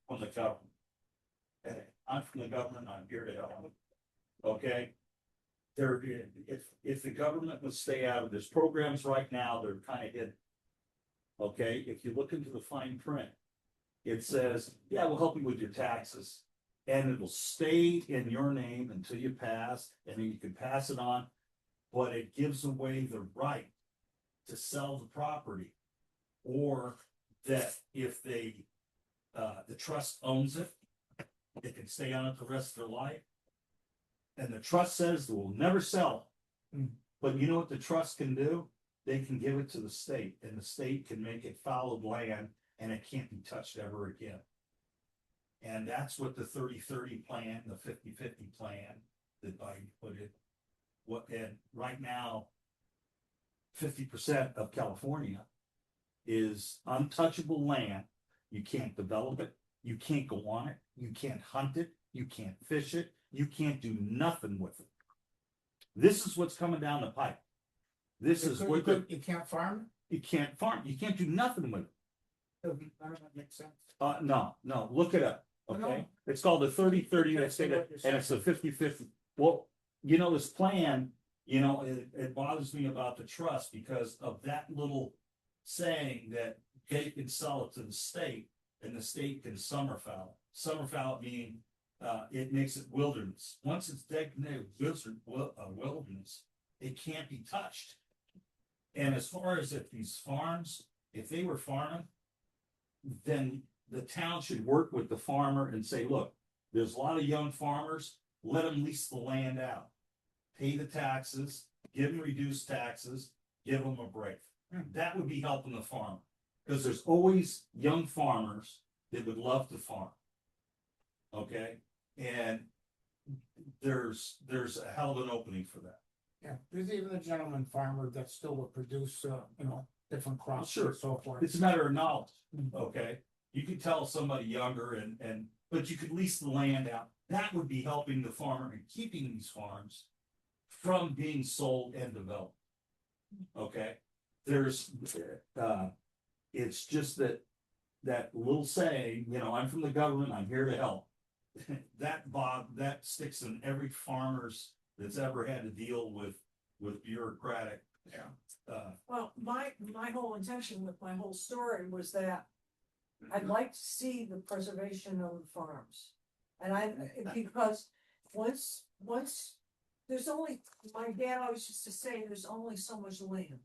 from the government. And I'm from the government, I'm here to help. okay? There, if the government would stay out of this, programs right now, they're kind of hidden. Okay, if you look into the fine print, it says, yeah, we'll help you with your taxes. And it'll stay in your name until you pass, and then you can pass it on. But it gives away the right to sell the property. Or that if they, the trust owns it, they can stay on it the rest of their life. And the trust says they will never sell. But you know what the trust can do? They can give it to the state, and the state can make it followed land, and it can't be touched ever again. And that's what the 30-30 plan, the 50-50 plan that Biden put in. And right now, 50% of California is untouchable land. You can't develop it, you can't go on it, you can't hunt it, you can't fish it, you can't do nothing with it. This is what's coming down the pipe. This is what You can't farm you can't farm, you can't do nothing with it. it? Doesn't, I don't know, that makes sense. No, look it up, okay? No. It's called the 30-30, I see what you're and it's a 50-50. Well, you know, this plan, you know, it bothers me about the trust because of that little saying that they can sell it to the state and the state can summerfowl. Summerfowl meaning, it makes it wilderness. Once it's designated wilderness, it can't be touched. And as far as if these farms, if they were farming, then the town should work with the farmer and say, look, there's a lot of young farmers, let them lease the land out. Pay the taxes, give them reduced taxes, give them a break. That would be helping the farmer. Because there's always young farmers that would love to farm. Okay, and there's a hell of an opening for that. Yeah, there's even a gentleman farmer that still will produce, you know, different crops Sure. and so forth. It's a matter of knowledge, okay? You could tell somebody younger but you could lease the land out. That would be helping the farmer and keeping these farms from being sold and developed. Okay, there's, it's just that little saying, you know, I'm from the government, I'm here to help. That sticks in every farmer's that's ever had to deal with bureaucratic. Well, my whole intention with my whole story was that I'd like to see the preservation of the farms. And because once, there's only, my dad always used to say, there's only so much land.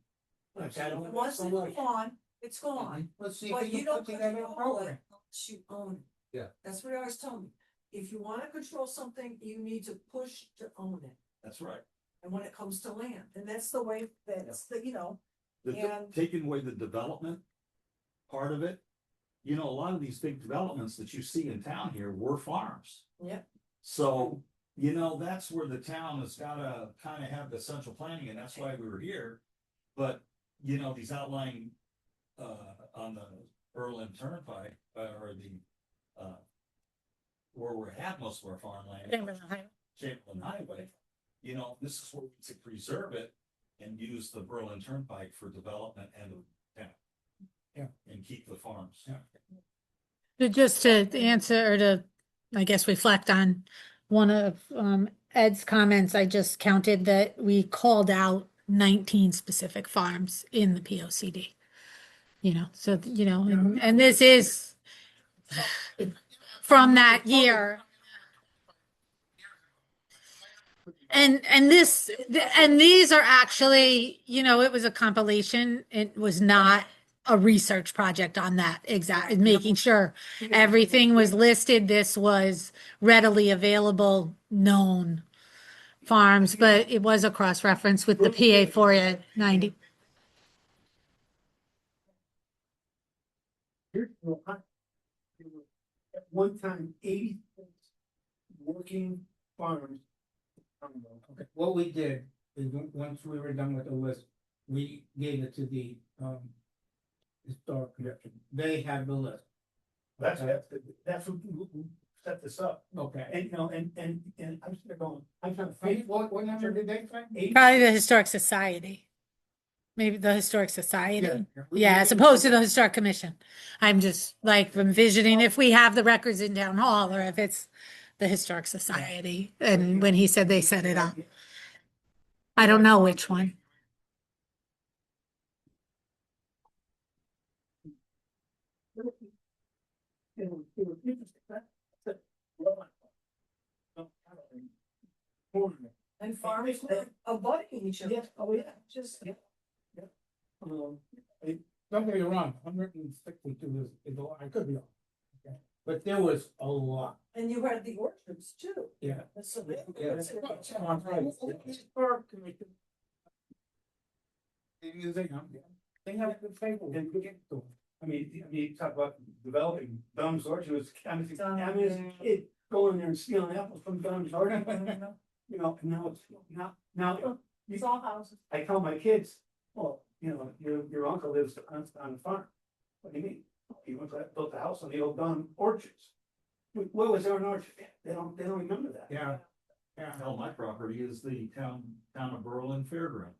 Okay. Once it's gone, it's gone. Let's see if But we you can don't put together a control it program. unless you own it. Yeah. That's what he always told me. If you wanna control something, you need to push to own it. That's right. And when it comes to land, and that's the way, that's the, you know, And- Taking away the development part of it, you know, a lot of these big developments that you see in town here were farms. Yep. So, you know, that's where the town has gotta kind of have the central planning, and that's why we were here. But, you know, these outlying, on the Berlin Turnpike, or the, where we have most of our farmland. Chamberlain Highway, you know, this is where we to preserve it and use the Berlin Turnpike for development and the town. Yeah. And keep the farms. Yeah. But just to answer or to, I guess, reflect on one of Ed's comments, I just counted that we called out 19 specific farms in the POCD. You know, so, you know, and this is from that year. And these are actually, you know, it was a compilation. It was not a research project on that exact, making sure everything was listed. This was readily available, known farms, but it was a cross-reference with the PA 490. At one time, 80 working farms. Okay, what we did is once we were done with the list, we gave it to the historic commission. They have the list. That's who set this up. Okay. And, you know, and I'm sitting there going, I'm trying to Hey, think. what number did they say? Probably the Historic Society. Maybe the Historic Society. Yeah. Yeah, as opposed to the Historic Commission. I'm just like envisioning if we have the records in town hall or if it's the Historic Society. And when he said they set it up, I don't know which one. And farmers were avoiding each other. Yeah, oh, yeah. Just. Yeah. Don't get me wrong, 162 is a lot, I could be off. Okay. But there was a lot, And you had the orchards too. yeah. That's so. Yeah. The museum, they have a good table, they could get to them. I mean, you talk about developing Dumb's Orchard, was kind of, I mean, as a kid, going there and stealing apples from Dumb's Orchard. You know, and now it's, now, It's all houses. I tell my kids, well, you know, your uncle lives on the farm. What do you mean? He went to built a house on the old Dunn orchards. What was there an orchard? They don't remember that. Yeah, yeah. Hell, my property is the town of Berlin Fairgrounds.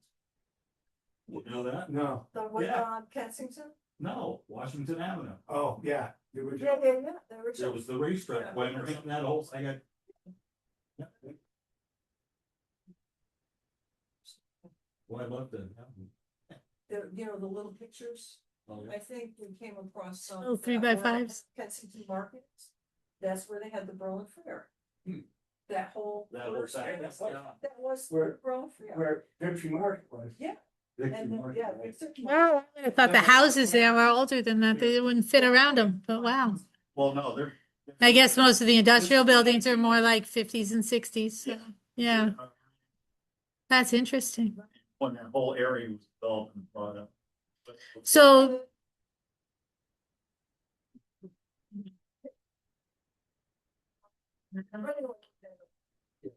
You know that? No. The one Yeah. on Kensington? No, Washington Avenue. Oh, yeah. The Yeah, original. yeah, yeah. The There original. was the racetrack, when we're hitting that whole, I got. Yeah. Well, I love that. You know, the little pictures. Oh, yeah. I think we came across some. Oh, 3x5s. Kensington Markets. That's where they had the Berlin Fair. Hmm. That whole. That whole side, That yeah. was Where- the Berlin Fair. Where Victory Market was. Yeah. Victory And then, Market, yeah. right? Victory Wow, I thought the houses there were older than that. They wouldn't fit around them, but wow. Well, no, they're. I guess most of the industrial buildings are more like 50s and 60s. So, yeah, that's interesting. When that whole area was developed and brought up. So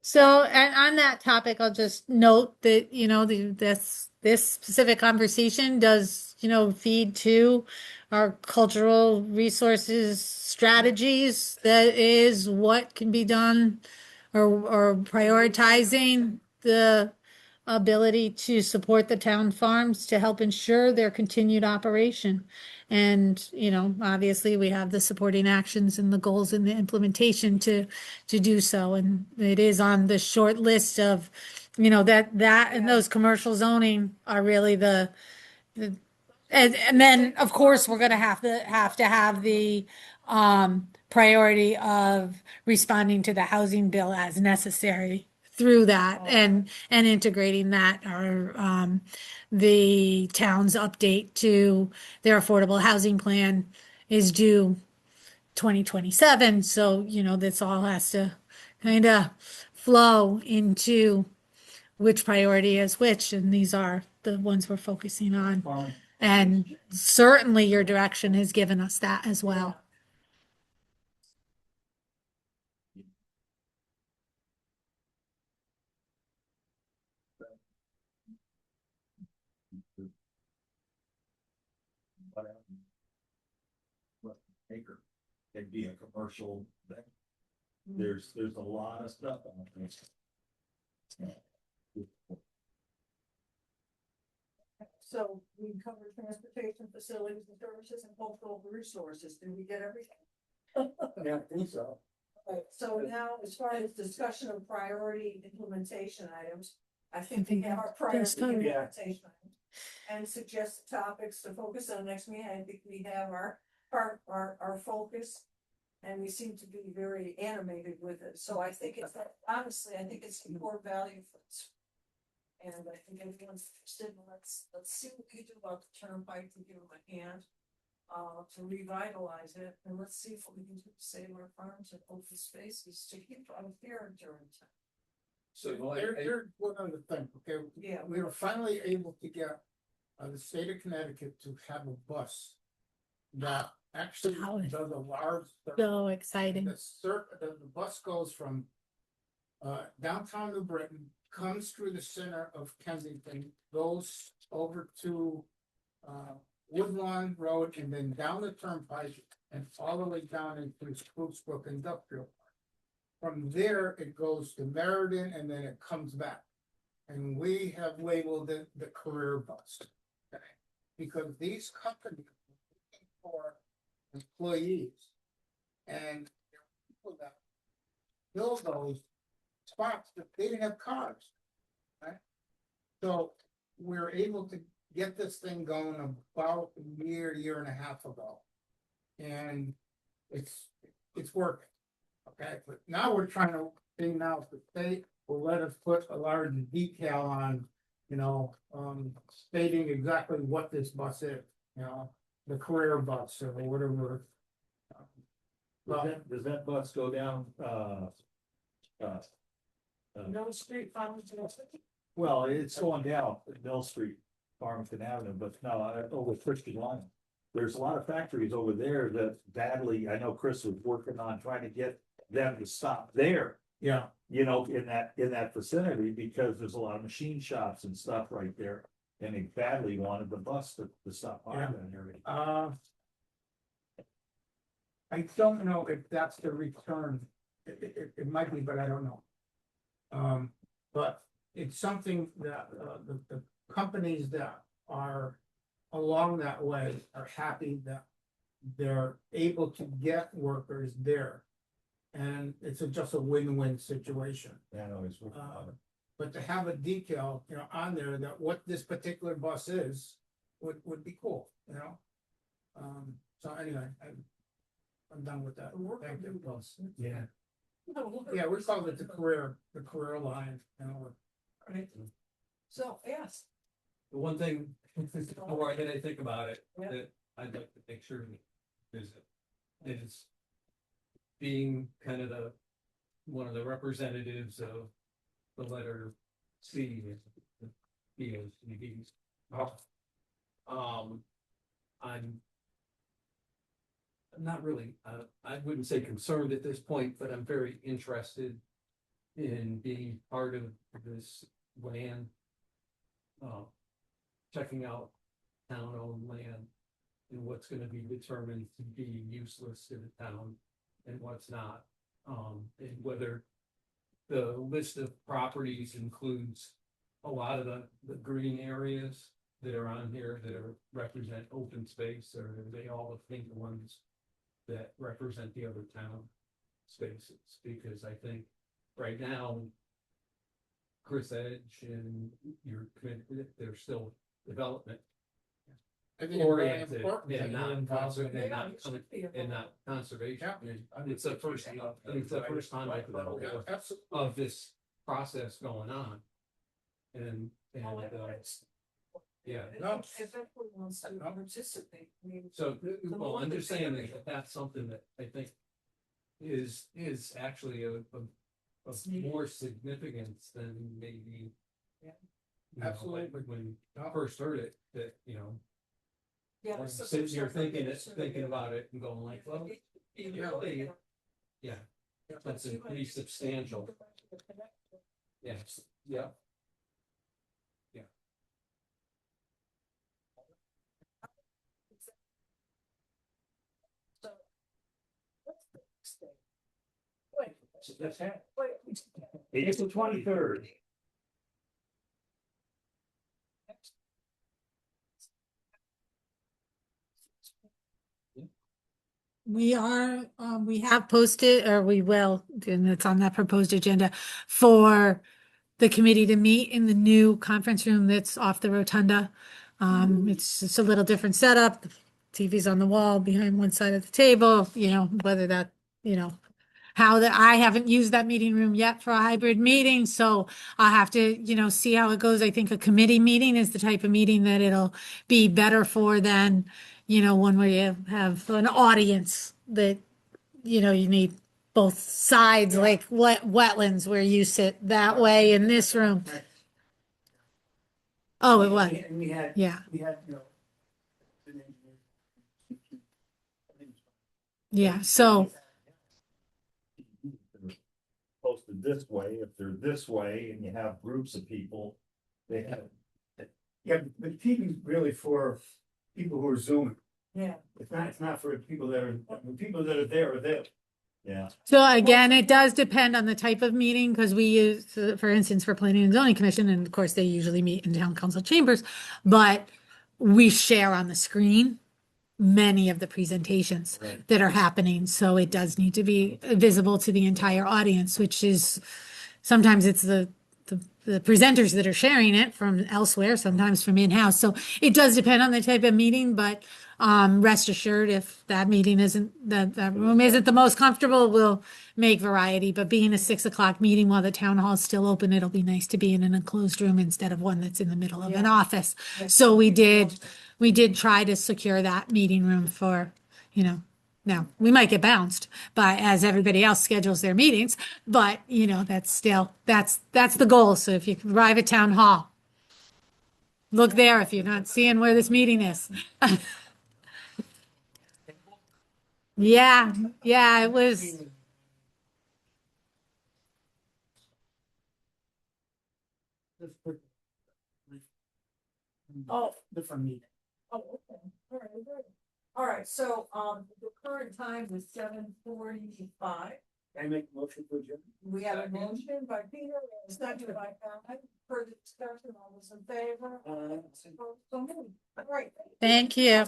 So, and on that topic, I'll just note that, this specific conversation does, feed to our cultural resources strategies. That is what can be done or prioritizing the ability to support the town farms to help ensure their continued operation. And, obviously we have the supporting actions and the goals and the implementation to do so. And it is on the short list of, that and those commercial zoning are really and then of course we're gonna have to have the priority of responding to the housing bill as necessary through that and integrating that or the town's update to their affordable housing plan is due 2027. So, this all has to kind of flow into which priority is which, and these are the ones we're focusing on. And certainly your direction has given us that as well. Acre, it'd be a commercial thing. There's a lot of stuff on this. So we covered transportation facilities and services and cultural resources. Did we get everything? Yeah, I think so. Right, so now, as far as discussion of priority implementation items, I think we have our priority That's fine. implementation items. And suggest topics to focus on next meeting. I think we have our focus. And we seem to be very animated with it. So I think it's, honestly, I think it's a core value for us. And I think everyone's interested, and let's see what we can do about the turnpike to give them a hand. To revitalize it, and let's see if we can do to save our farms and open spaces to keep them here during time. So Here's one other thing, okay? Yeah. We were finally able to get the state of Connecticut to have a bus that actually How is- does a large. So exciting. The bus goes from downtown New Britain, comes through the center of Kensington, goes over to Woodlawn Road and then down the turnpike and all the way down into Spruce Brook Industrial Park. From there, it goes to Meriden and then it comes back. And we have labeled it the career bus. Okay? Because these companies are looking for employees. And there are people that build those spots, that they didn't have cars. Right? So we're able to get this thing going about a year and a half ago. And it's working. Okay, but now we're trying to see now if the state will let us put a large decal on, stating exactly what this bus is, the career bus or whatever. Does that bus go down, No street farmers. well, it's going down Mill Street, Farmington Avenue, but no, over Christian line. There's a lot of factories over there that badly, I know Chris was working on trying to get them to stop there. Yeah. In that vicinity, because there's a lot of machine shops and stuff right there. And they badly wanted the bus to stop by Yeah. that area. I don't know if that's the return. It might be, but I don't know. But it's something that, the companies that are along that way are happy that they're able to get workers there. And it's just a win-win situation. That always. But to have a decal, on there that what this particular bus is, would be cool, So anyway, I'm done with that. Thank you. Yeah. Yeah, we call it the career line, Right. So, yes. The one thing, before I think about it, that I'd like to make sure is being kind of one of the representatives of the letter C, the POCDs. I'm not really, I wouldn't say concerned at this point, but I'm very interested in being part of this land. Checking out town-owned land and what's gonna be determined to be useless to the town and what's not. And whether the list of properties includes a lot of the green areas that are on here that represent open space, or are they all the pink ones that represent the other town spaces? Because I think right now, Chris Edge and your committee, they're still development I think it's very oriented important that and you're not involved in and it. not conservation. Yeah. It's the first time I've heard Yeah, absolutely. of this process going on. And yeah, If everyone wants to participate, I mean. so, well, I'm just saying that that's something that I think is actually of more significance than maybe. Yeah. Absolutely. When I first heard it, that, Yeah. I'm sitting here thinking about it and going like, well, really, yeah, that's a pretty substantial. Yes, yeah. Yeah. So, what's the next thing? That's it. Wait. April 23rd. We have posted, or we will, and it's on that proposed agenda for the committee to meet in the new conference room that's off the rotunda. It's just a little different setup. The TV's on the wall behind one side of the table, whether that, I haven't used that meeting room yet for a hybrid meeting, so I'll have to, see how it goes. I think a committee meeting is the type of meeting that it'll be better for than, one where you have an audience that, you need both sides, like wetlands where you sit that way in this room. Oh, it was, And we had, yeah, an engineer. yeah, so, Posted this way, if they're this way and you have groups of people, they have. Yeah, but TV's really for people who are zooming. Yeah. It's not for people that are, the people that are there are there. Yeah. so again, it does depend on the type of meeting, because we use, for instance, for planning and zoning commission, and of course, they usually meet in town council chambers, but we share on the screen many of the presentations Right. that are happening. So it does need to be visible to the entire audience, which is sometimes it's the presenters that are sharing it from elsewhere, sometimes from in-house. So it does depend on the type of meeting, but rest assured, if that meeting isn't, that room isn't the most comfortable, we'll make variety. But being a 6 o'clock meeting while the town hall's still open, it'll be nice to be in an enclosed room instead of one that's in the middle of an office. So we did try to secure that meeting room for, now, we might get bounced by as everybody else schedules their meetings, but that's still, that's the goal. So if you arrive at town hall, look there if you're not seeing where this meeting is. Yeah, it was, Oh, Different meeting. oh, okay, all right, good. All right, so, the current time is 7:45. I make a motion to adjourn. We have a motion by Peter, and a second by Pat. Further discussion, all those in favor? So moved. All right. thank you.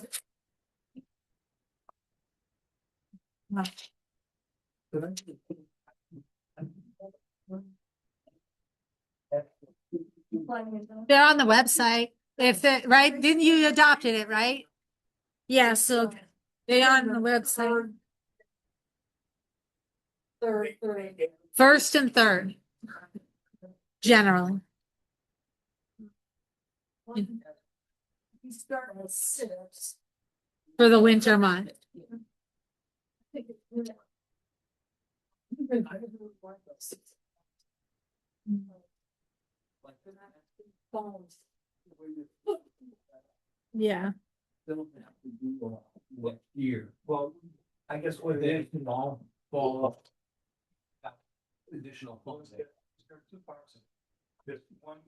They're on the website. If that, right? Didn't you adopted it, right? Yeah, so they're on the website. Third. First and third, generally. We start at 6. For the winter month. Yeah. What year? Well, I guess what they can all fall off. Additional funds. There are 2 parts. There's one